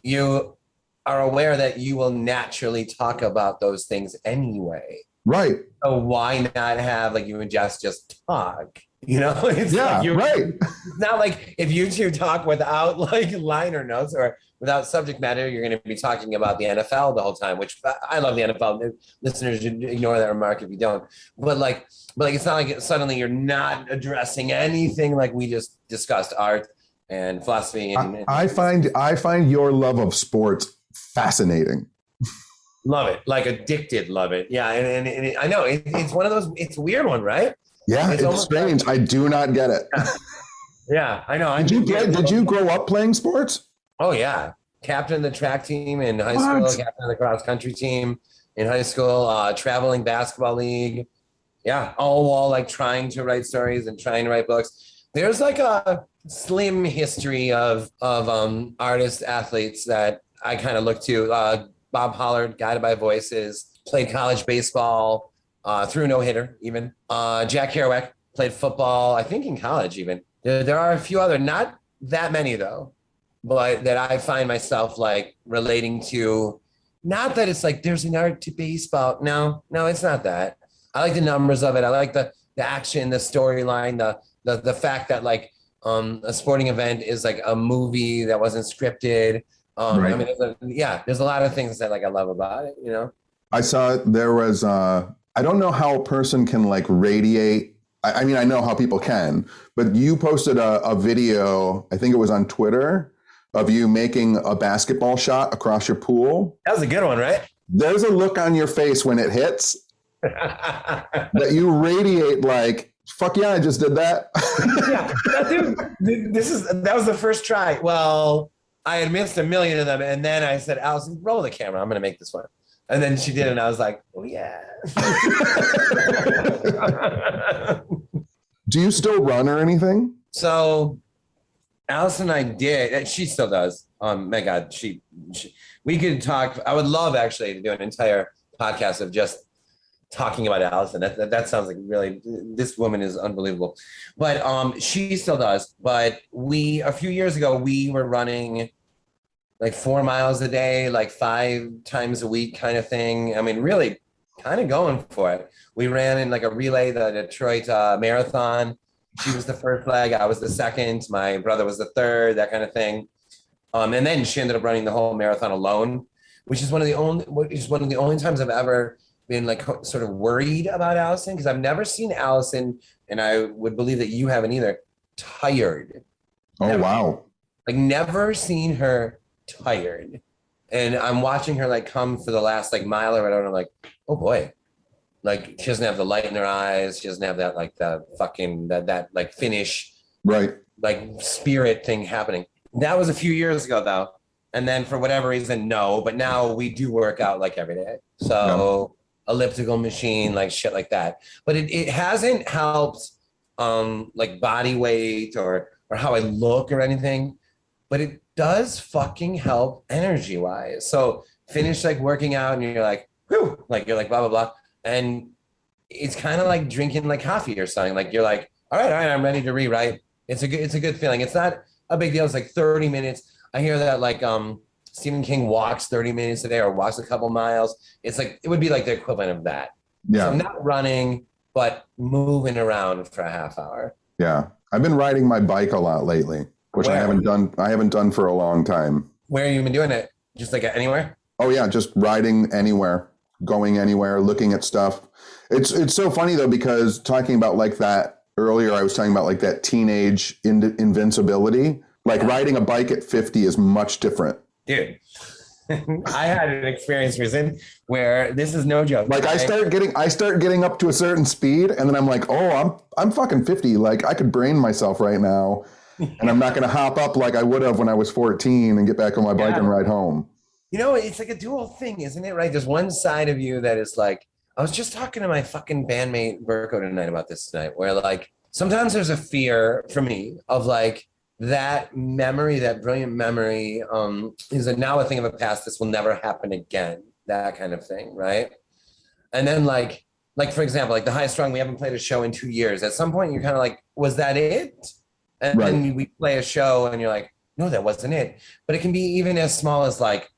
you are aware that you will naturally talk about those things anyway. Right. So why not have like you and Jess just talk? It's right. It's not like if you two talk without like liner notes or without subject matter, you're going to be talking about the NFL the whole time, which I love the NFL. Listeners should ignore that remark if you don't. But it's not like suddenly you're not addressing anything like we just discussed, art and philosophy. I find your love of sports fascinating. Love it, like addicted. Love it. Yeah, and I know it's one of those. It's a weird one, right? Yeah, it's strange. I do not get it. Yeah, I know. Did you grow up playing sports? Oh yeah, captain of the track team in high school, captain of the cross country team in high school, traveling basketball league. Yeah, all while like trying to write stories and trying to write books. There's like a slim history of artists, athletes that I kind of look to. Bob Pollard, Guided by Voices, played college baseball. Threw no-hitter even. Jack Kerouac played football, I think in college even. There are a few other, not that many though, but that I find myself like relating to. Not that it's like there's an art to baseball. No, it's not that. I like the numbers of it. I like the action, the storyline, the fact that like a sporting event is like a movie that wasn't scripted. Right. I mean, there's a lot of things that like I love about it. I saw there was. I don't know how a person can like radiate. I mean, I know how people can, but you posted a video, I think it was on Twitter, of you making a basketball shot across your pool. That was a good one, right? There's a look on your face when it hits that you radiate like, fuck yeah, I just did that. That was the first try. Well, I had missed a million of them. And then I said, Allison, roll the camera. I'm going to make this one. And then she did it, and I was like, oh, yeah. Do you still run or anything? So Allison and I did, and she still does. My God, we could talk. I would love actually to do an entire podcast of just talking about Allison. That sounds like really, this woman is unbelievable. But she still does. But a few years ago, we were running like 4 miles a day, like 5 times a week kind of thing. I mean, really kind of going for it. We ran in like a relay, the Detroit Marathon. She was the first leg. I was the second. My brother was the third, that kind of thing. And then she ended up running the whole marathon alone, which is one of the only times I've ever been like sort of worried about Allison, because I've never seen Allison, and I would believe that you haven't either, tired. Oh, never. Wow. Like never seen her tired. And I'm watching her like come for the last like mile or whatever. I'm like, oh boy, like she doesn't have the light in her eyes. She doesn't have that like the fucking that like finish, right? Like spirit thing happening. That was a few years ago though. And then for whatever reason, no. But now we do work out like every day. So elliptical machine, like shit like that. But it hasn't helped like body weight or how I look or anything, but it does fucking help energy wise. So finish like working out and you're like, whew, like you're like blah blah blah. And it's kind of like drinking like coffee or something. Like you're like, all right, I'm ready to rewrite. It's a good feeling. It's not a big deal. It's like 30 minutes. I hear that like Stephen King walks 30 minutes a day or walks a couple miles. It's like it would be like the equivalent of that. Yeah. So not running, but moving around for a half hour. Yeah. I've been riding my bike a lot lately, which I haven't done for a long time. Where have you been doing it? Just like anywhere? Oh yeah, just riding anywhere, going anywhere, looking at stuff. It's so funny though, because talking about like that earlier, I was talking about like that teenage invincibility. Like riding a bike at 50 is much different. Dude, I had an experience recently where this is no joke. Like I start getting up to a certain speed, and then I'm like, oh, I'm fucking 50. Like I could brain myself right now, and I'm not going to hop up like I would have when I was 14 and get back on my bike and ride home. You know, it's like a dual thing, isn't it? Right? There's one side of you that is like, I was just talking to my fucking bandmate Burko tonight about this tonight, where like sometimes there's a fear for me of like that memory, that brilliant memory, is now a thing of a past. This will never happen again. That kind of thing, right? And then like for example, like the High Strung, we haven't played a show in 2 years. At some point, you're kind of like, was that it? And then we play a show, and you're like, no, that wasn't it. But it can be even as small as like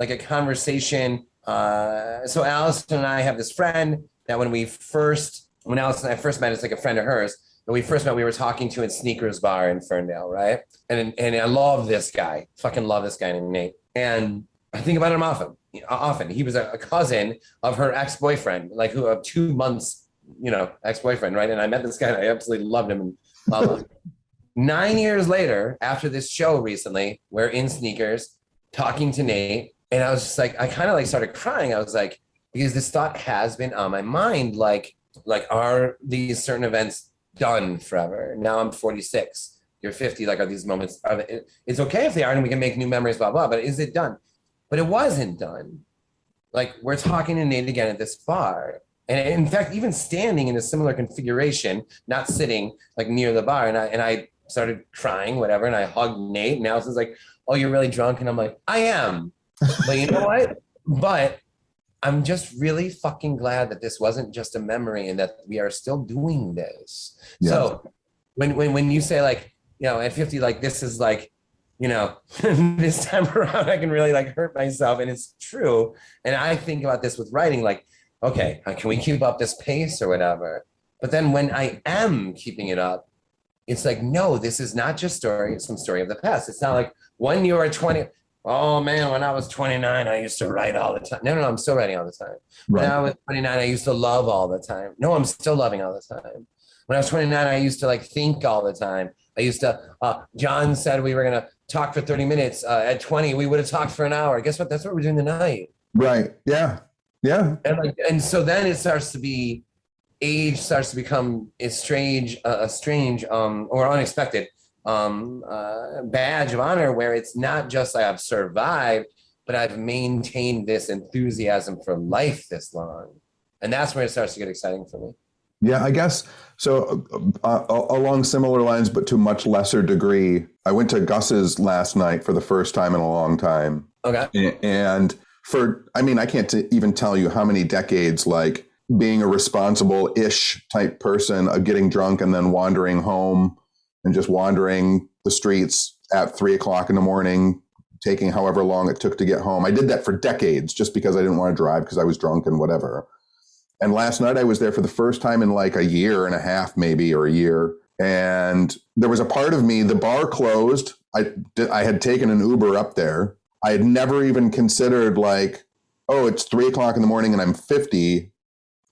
a conversation. So Allison and I have this friend that when Allison and I first met, it's like a friend of hers. When we first met, we were talking to a sneakers bar in Ferndale, right? And I love this guy, fucking love this guy named Nate. And I think about him often. He was a cousin of her ex-boyfriend, like who of 2 months, ex-boyfriend, right? And I met this guy and I absolutely loved him. And 9 years later, after this show recently, we're in sneakers talking to Nate. And I was just like, I kind of like started crying. I was like, because this thought has been on my mind, like are these certain events done forever? Now I'm 46, you're 50, like are these moments, it's okay if they are and we can make new memories, blah, blah, but is it done? But it wasn't done. Like we're talking to Nate again at this bar. And in fact, even standing in a similar configuration, not sitting like near the bar. And I started crying, whatever. And I hugged Nate and Allison's like, oh, you're really drunk. And I'm like, I am. But you know what? But I'm just really fucking glad that this wasn't just a memory and that we are still doing this. Yeah. So when you say like, at 50, like this is like, this time around I can really like hurt myself, and it's true. And I think about this with writing, like, okay, can we keep up this pace or whatever? But then when I am keeping it up, it's like, no, this is not just some story of the past. It's not like when you are 20. Oh man, when I was 29, I used to write all the time. No, I'm still writing all the time. Right. When I was 29, I used to love all the time. No, I'm still loving all the time. When I was 29, I used to like think all the time. I used to, John said we were going to talk for 30 minutes. At 20, we would have talked for an hour. Guess what? That's what we're doing tonight. Right. Yeah. Yeah. And so then it starts to be, age starts to become a strange or unexpected badge of honor, where it's not just I've survived, but I've maintained this enthusiasm for life this long. And that's where it starts to get exciting for me. Yeah, I guess so. Along similar lines, but to a much lesser degree, I went to Gus's last night for the first time in a long time. Okay. And I can't even tell you how many decades, like being a responsible-ish type person of getting drunk and then wandering home and just wandering the streets at 3 o'clock in the morning, taking however long it took to get home. I did that for decades just because I didn't want to drive because I was drunk and whatever. And last night I was there for the first time in like a year and a half, maybe, or a year. And there was a part of me, the bar closed. I had taken an Uber up there. I had never even considered like, oh, it's 3 o'clock in the morning and I'm 50.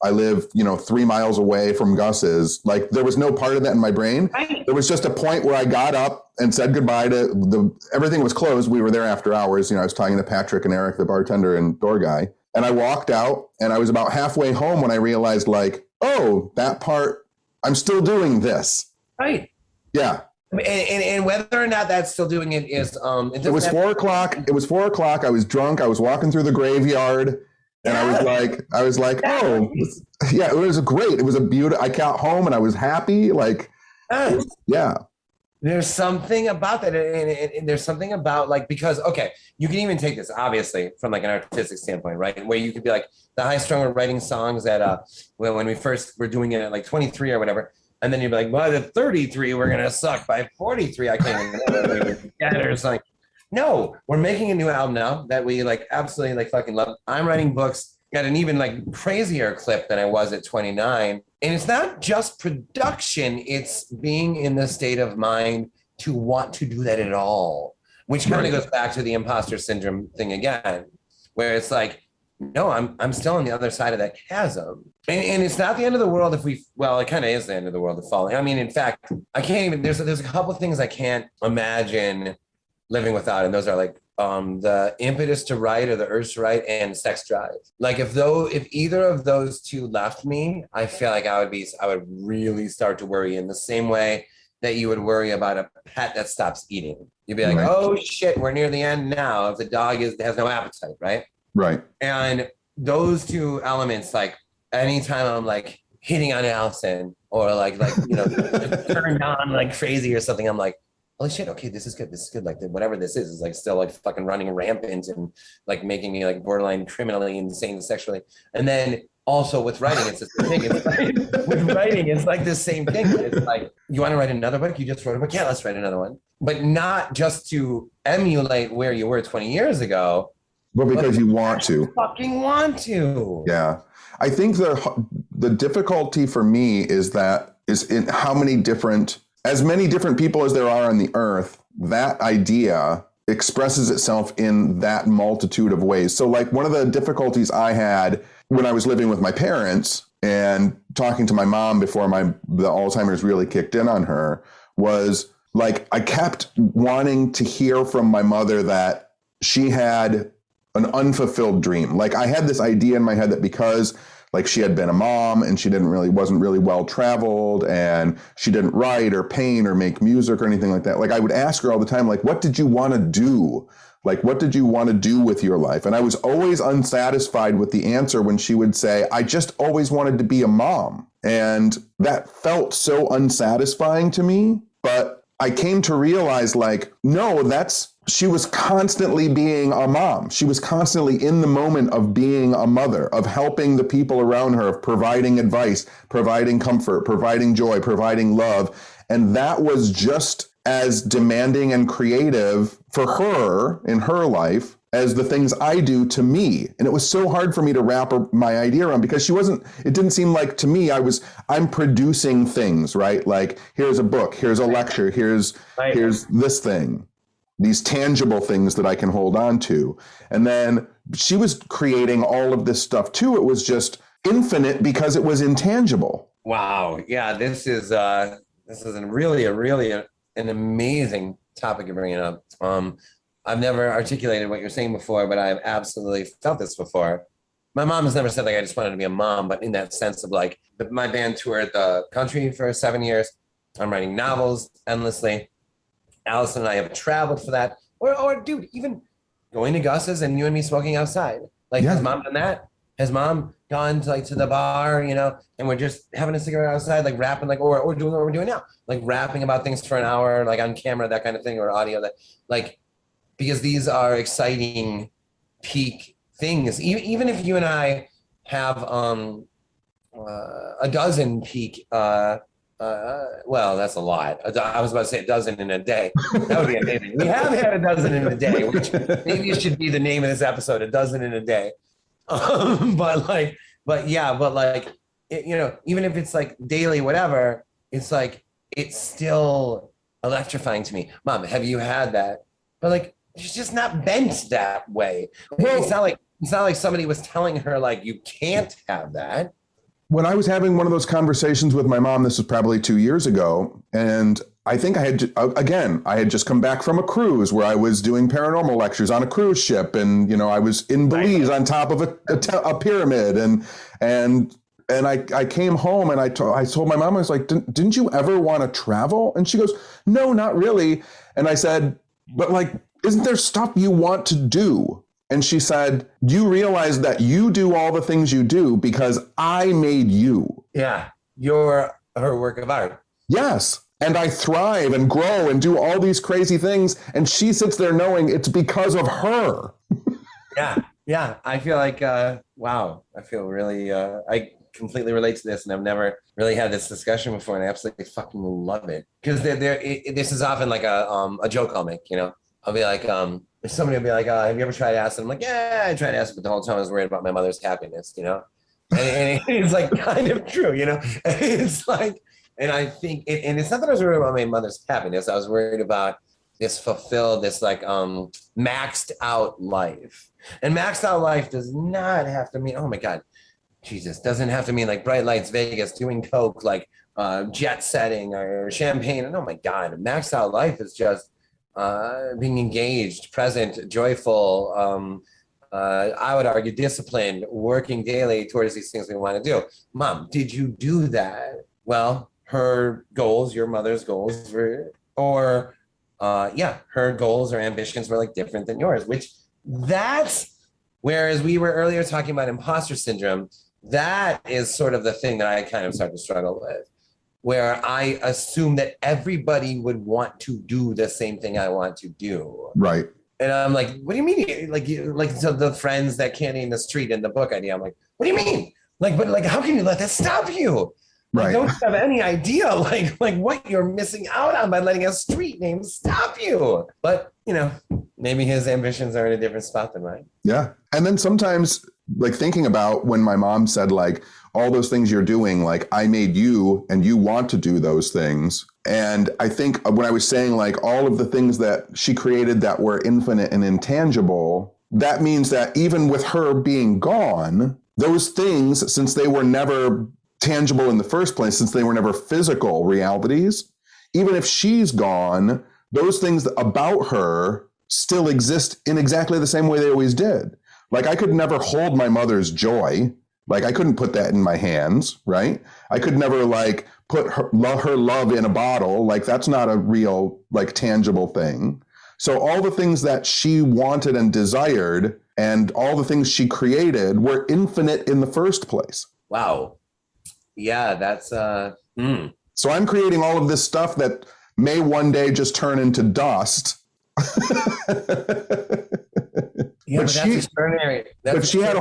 I live, 3 miles away from Gus's. Like there was no part of that in my brain. Right. There was just a point where I got up and said goodbye to everything was closed. We were there after hours. I was talking to Patrick and Eric, the bartender and door guy. And I walked out and I was about halfway home when I realized like, oh, that part, I'm still doing this. Right. Yeah. And whether or not that's still doing it is, it was 4 o'clock. It was 4 o'clock. I was drunk. I was walking through the graveyard And I was like, oh, yeah, it was great. It was a beautiful, I got home and I was happy. Like, yeah. There's something about that. And there's something about like, because, okay, you can even take this obviously from like an artistic standpoint, right? Where you could be like the high strung or writing songs at, when we first were doing it at like 23 or whatever. And then you'd be like, well, at 33, we're going to suck. By 43, I can't even get it or something. No, we're making a new album now that we like absolutely like fucking love. I'm writing books at an even like crazier clip than I was at 29. And it's not just production, it's being in the state of mind to want to do that at all, which kind of goes back to the imposter syndrome thing again, where it's like, no, I'm still on the other side of that chasm. And it's not the end of the world if well, it kind of is the end of the world of falling. I mean, in fact, I can't even, there's a couple of things I can't imagine living without. And those are like the impetus to write or the urge to write and sex drive. Like if either of those two left me, I feel like I would really start to worry in the same way that you would worry about a pet that stops eating. You'd be like, oh shit, we're near the end now if the dog has no appetite, right? Right. And those two elements, like anytime I'm like hitting on Allison or like turned on like crazy or something, I'm like, holy shit, okay, this is good. This is good. Like whatever this is like still like fucking running rampant and like making me like borderline criminally insane sexually. And then also with writing, it's the same thing. It's like, with writing, it's like the same thing. It's like, you want to write another book? You just wrote a book. Yeah, let's write another one. But not just to emulate where you were 20 years ago. But because you want to. Fucking want to. Yeah. I think the difficulty for me is in how many different, as many different people as there are on the earth, that idea expresses itself in that multitude of ways. So like one of the difficulties I had when I was living with my parents and talking to my mom before the Alzheimer's really kicked in on her was like, I kept wanting to hear from my mother that she had an unfulfilled dream. Like I had this idea in my head that because like she had been a mom and she wasn't really well traveled and she didn't write or paint or make music or anything like that. Like I would ask her all the time, like, what did you want to do? Like, what did you want to do with your life? And I was always unsatisfied with the answer when she would say, I just always wanted to be a mom. And that felt so unsatisfying to me. But I came to realize like, no, she was constantly being a mom. She was constantly in the moment of being a mother, of helping the people around her, of providing advice, providing comfort, providing joy, providing love. And that was just as demanding and creative for her in her life as the things I do to me. And it was so hard for me to wrap my idea around because it didn't seem like to me, I'm producing things, right? Like here's a book, here's a lecture, here's this thing. These tangible things that I can hold on to. And then she was creating all of this stuff too. It was just infinite because it was intangible. Wow. Yeah, this is really an amazing topic you're bringing up. I've never articulated what you're saying before, but I've absolutely felt this before. My mom has never said like I just wanted to be a mom, but in that sense of like my band toured the country for 7 years. I'm writing novels endlessly. Allison and I have traveled for that. Or dude, even going to Gus's and you and me smoking outside. Like, has mom done that? Has mom gone to the bar, and we're just having a cigarette outside, like rapping, like, or doing what we're doing now, like rapping about things for an hour, like on camera, that kind of thing, or audio, that, like, because these are exciting peak things. Even if you and I have a dozen peak, well, that's a lot. I was about to say a dozen in a day. That would be amazing. We have had a dozen in a day, which maybe it should be the name of this episode, a dozen in a day. But even if it's like daily, whatever, it's like, it's still electrifying to me. Mom, have you had that? But like, she's just not bent that way. It's not like somebody was telling her like, you can't have that. When I was having one of those conversations with my mom, this was probably 2 years ago, and I think I had just come back from a cruise where I was doing paranormal lectures on a cruise ship, and I was in Belize on top of a pyramid, and I came home and I told my mom, I was like, didn't you ever want to travel? And she goes, no, not really. And I said, but like, isn't there stuff you want to do? And she said, you realize that you do all the things you do because I made you. Yeah. You're her work of art. Yes. And I thrive and grow and do all these crazy things. And she sits there knowing it's because of her. Yeah. Yeah. I feel like, wow. I feel really, I completely relate to this, and I've never really had this discussion before, and I absolutely fucking love it. Because this is often like a joke I'll make, you know? I'll be like, somebody will be like, have you ever tried acid? I'm like, yeah, I tried acid, but the whole time I was worried about my mother's happiness, you know? And it's like kind of true, you know? It's like, and I think, and it's not that I was worried about my mother's happiness. I was worried about this fulfilled, this like maxed out life. And maxed out life does not have to mean, oh my God, Jesus, doesn't have to mean like bright lights, Vegas, doing coke, like jet setting or champagne. And oh my God, maxed out life is just being engaged, present, joyful, I would argue disciplined, working daily towards these things we want to do. Mom, did you do that? Well, her goals, your mother's goals were, or her goals or ambitions were like different than yours, which that's, whereas we were earlier talking about imposter syndrome, that is sort of the thing that I kind of start to struggle with, where I assume that everybody would want to do the same thing I want to do. Right. And I'm like, what do you mean? Like so the friends that can't in the street in the book idea. I'm like, what do you mean? Like, but like, how can you let that stop you? Like, Right. don't you have any idea like what you're missing out on by letting a street name stop you? But you know, maybe his ambitions are in a different spot than mine. Yeah. And then sometimes like thinking about when my mom said like all those things you're doing, like I made you and you want to do those things. And I think when I was saying like all of the things that she created that were infinite and intangible, that means that even with her being gone, those things, since they were never tangible in the first place, since they were never physical realities, even if she's gone, those things about her still exist in exactly the same way they always did. Like I could never hold my mother's joy. Like I couldn't put that in my hands, right? I could never like put her love in a bottle. Like that's not a real like tangible thing. So all the things that she wanted and desired and all the things she created were infinite in the first place. Wow. Yeah, that's So I'm creating all of this stuff that may one day just turn into dust. Yeah, but that's extraordinary. But she had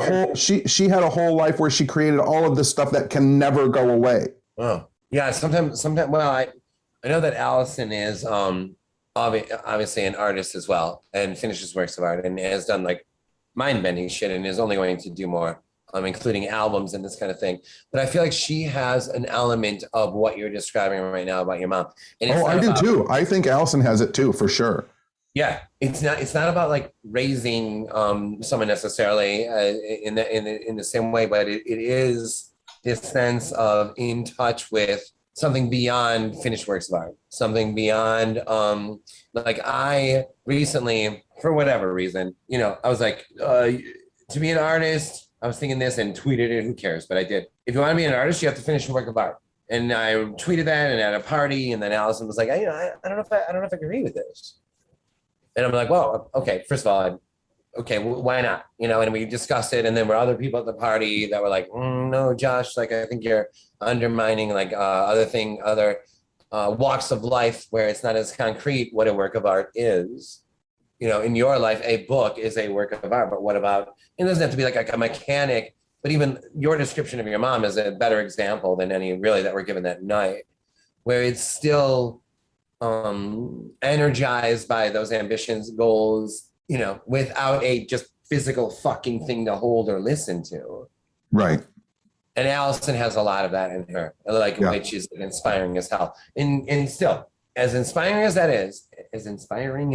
a whole life where she created all of this stuff that can never go away. Oh, yeah. Sometimes. Well, I know that Allison is obviously an artist as well, and finishes works of art, and has done like mind-bending shit, and is only going to do more, including albums and this kind of thing. But I feel like she has an element of what you're describing right now about your mom. And I do too. I think Allison has it too, for sure. Yeah, it's not about like raising someone necessarily in the same way, but it is this sense of in touch with something beyond finished works of art, something beyond like I recently, for whatever reason, you know, I was like, to be an artist, I was thinking this and tweeted it, who cares? But I did. If you want to be an artist, you have to finish a work of art. And I tweeted that and at a party, and then Allison was like, I don't know if I agree with this. And I'm like, well, okay, first of all, okay, why not? You know, and we discussed it. And then there were other people at the party that were like, no, Josh, like, I think you're undermining like other walks of life where it's not as concrete what a work of art is. You know, in your life, a book is a work of art, but what about, it doesn't have to be like a mechanic, but even your description of your mom is a better example than any really that were given that night, where it's still energized by those ambitions, goals, you know, without a just physical fucking thing to hold or listen to. Right. And Allison has a lot of that in her, like, yeah. Which is inspiring as hell. And still, as inspiring as inspiring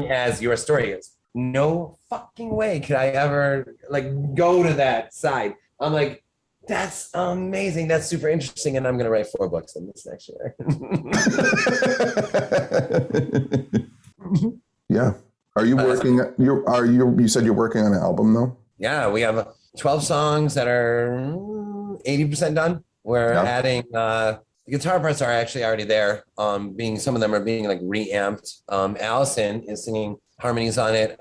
as your story is, no fucking way could I ever like go to that side. I'm like, that's amazing. That's super interesting. And I'm going to write 4 books in this next year. Yeah. Are you working? You said you're working on an album though? Yeah, we have 12 songs that are 80% done. We're adding, the guitar parts are actually already there. Some of them are being like reamped. Allison is singing harmonies on it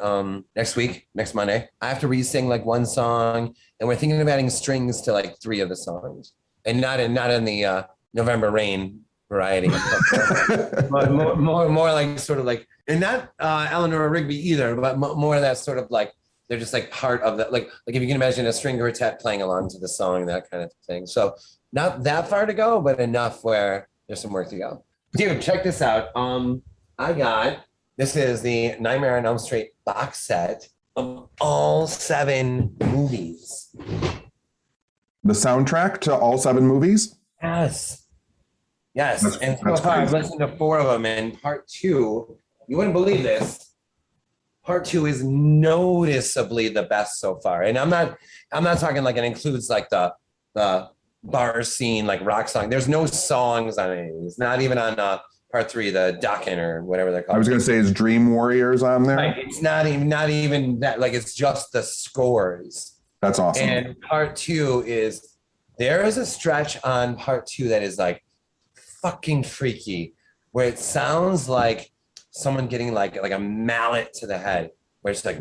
next Monday. I have to re-sing like one song, and we're thinking of adding strings to like 3 of the songs, and not in the November Rain variety. more like sort of like, and not Eleanor Rigby either, but more of that sort of like they're just like part of that, like if you can imagine a string quartet playing along to the song, that kind of thing. So not that far to go, but enough where there's some work to go. Dude, check this out. This is the Nightmare on Elm Street box set of all 7 movies. The soundtrack to all 7 movies? Yes. And so far I've listened to 4 of them, and part 2, you wouldn't believe this, part 2 is noticeably the best so far. And I'm not talking like it includes like the bar scene, like rock song. There's no songs on it. It's not even on part 3, the Dockin or whatever they're called. I was going to say, is Dream Warriors on there? Like, it's not even that. Like, it's just the scores. That's awesome. And part 2 is, there is a stretch on part 2 that is like fucking freaky, where it sounds like someone getting like a mallet to the head, where it's like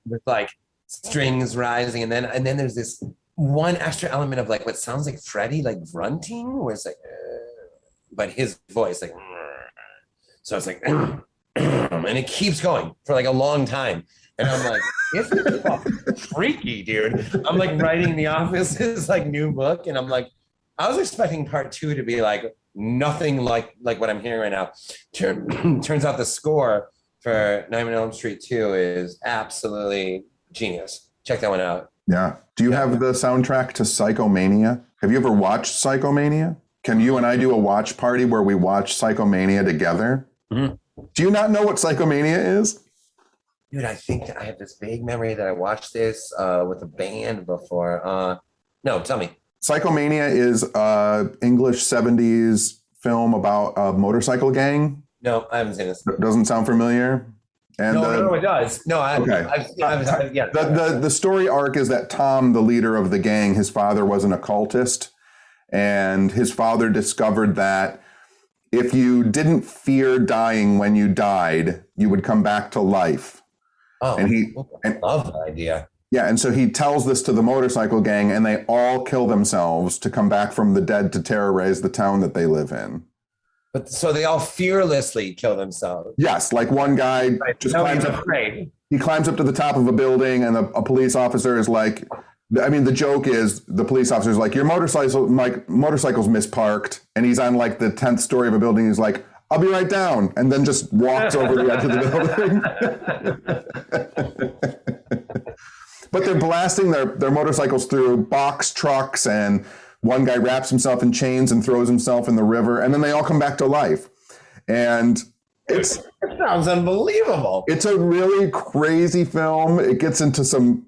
with like strings rising, and then there's this one extra element of like what sounds like Freddy like grunting, where it's like but his voice like so it's like and it keeps going for like a long time, and I'm like, it's fucking freaky, dude. I'm like writing The Office's like new book, and I'm like, I was expecting part 2 to be like nothing like what I'm hearing right now. Turns out the score for Nightmare on Elm Street 2 is absolutely genius. Check that one out. Yeah. Do you have the soundtrack to Psychomania? Have you ever watched Psychomania? Can you and I do a watch party where we watch Psychomania together? Mm-hmm. Do you not know what Psychomania is? Dude, I think I have this vague memory that I watched this with a band before. No, tell me. Psychomania is an English 70s film about a motorcycle gang. No, I haven't seen this. Doesn't sound familiar? And no, it does. No, okay. Yeah. The story arc is that Tom, the leader of the gang, his father was an occultist, and his father discovered that if you didn't fear dying when you died, you would come back to life. Oh, I love that idea. Yeah, and so he tells this to the motorcycle gang, and they all kill themselves to come back from the dead to terrorize the town that they live in. But so they all fearlessly kill themselves. Yes, like one guy just climbs up. He climbs up to the top of a building, and a police officer is like, I mean, the joke is the police officer is like, your motorcycle's misparked, and he's on like the 10th story of a building. He's like, I'll be right down, and then just walks over the edge of the building. But they're blasting their motorcycles through box trucks, and one guy wraps himself in chains and throws himself in the river, and then they all come back to life. And it sounds unbelievable. It's a really crazy film. It gets into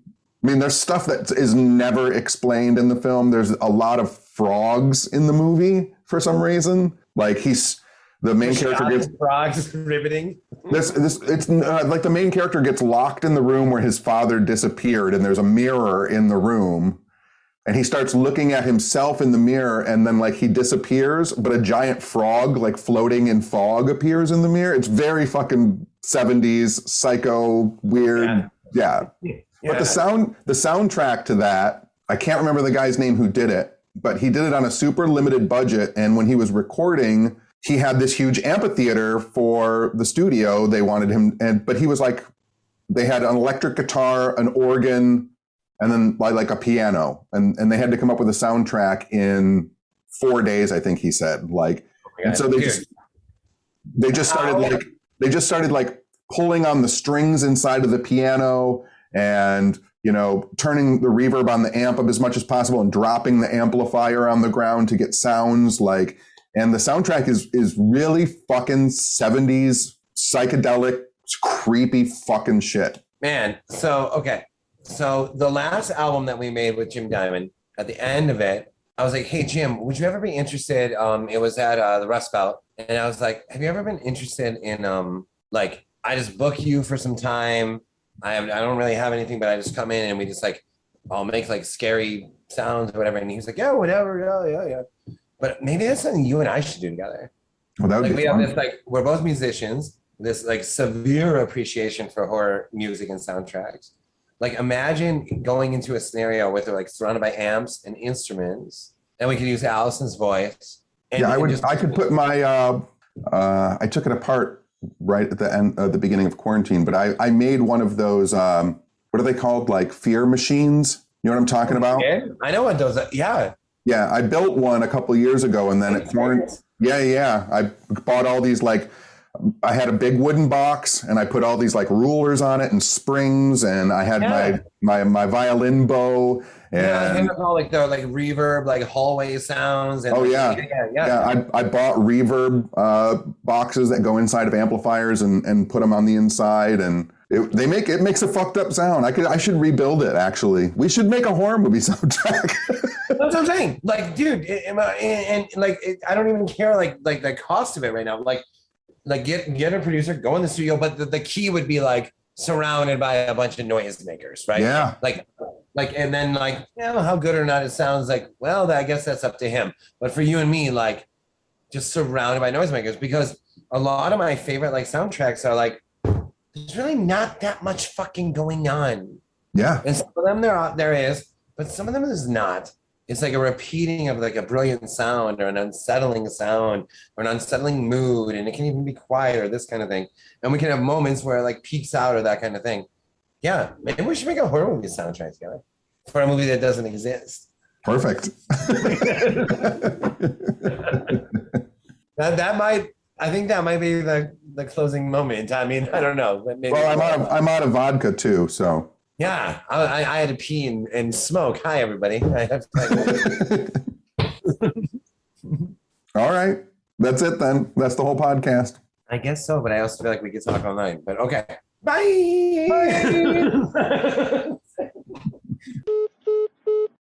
there's stuff that is never explained in the film. There's a lot of frogs in the movie for some reason. Like the main character gets frogs riveting. It's like the main character gets locked in the room where his father disappeared, and there's a mirror in the room, and he starts looking at himself in the mirror, and then like he disappears, but a giant frog like floating in fog appears in the mirror. It's very fucking 70s psycho weird. Yeah. But the soundtrack to that, I can't remember the guy's name who did it, but he did it on a super limited budget, and when he was recording, he had this huge amphitheater for the studio. They wanted him, but he was like, they had an electric guitar, an organ, and then like a piano, and they had to come up with a soundtrack in 4 days, I think he said. Like, and so they just started like pulling on the strings inside of the piano, and turning the reverb on the amp up as much as possible, and dropping the amplifier on the ground to get sounds like. And the soundtrack is really fucking 70s psychedelic, creepy fucking shit. Man, so the last album that we made with Jim Diamond, at the end of it, I was like, hey, Jim, would you ever be interested? It was at the Rust Belt. And I was like, have you ever been interested in, like, I just book you for some time. I don't really have anything, but I just come in and we just like, I'll make like scary sounds or whatever. And he was like, yeah, whatever. Yeah. But maybe that's something you and I should do together. Well, that would Like be we have fun. this, like we're both musicians, this like severe appreciation for horror music and soundtracks. Like imagine going into a scenario with like surrounded by amps and instruments, and we could use Allison's voice. And, Yeah, and just I could put my. I took it apart right at the end, the beginning of quarantine. But I made one of those. What are they called? Like fear machines. You know what I'm talking about? I know what those are. Yeah. Yeah, I built one a couple of years ago, and then at quarantine. Yeah. I bought all these like. I had a big wooden box, and I put all these like rulers on it and springs, and I had my violin bow. And I think all like the like reverb, like hallway sounds. And I bought reverb boxes that go inside of amplifiers and put them on the inside, and it makes a fucked up sound. I should rebuild it. Actually, we should make a horror movie soundtrack. That's what I'm saying. Like, dude, I don't even care like the cost of it right now. Like get a producer, go in the studio, but the key would be like surrounded by a bunch of noisemakers, right? Yeah. And then like, how good or not it sounds like, well, I guess that's up to him. But for you and me, like just surrounded by noisemakers, because a lot of my favorite like soundtracks are like, there's really not that much fucking going on. Yeah. And some of them there is, but some of them is not. It's like a repeating of like a brilliant sound or an unsettling sound or an unsettling mood. And it can even be quiet or this kind of thing. And we can have moments where it like peaks out or that kind of thing. Yeah. Maybe we should make a horror movie soundtrack together for a movie that doesn't exist. Perfect. I think that might be the closing moment. I mean, I don't know. But maybe I'm out of vodka too, so. Yeah, I had to pee and smoke. Hi, everybody. I have All right. That's it then. That's the whole podcast. I guess so, but I also feel like we could talk all night. But okay. Bye. Bye.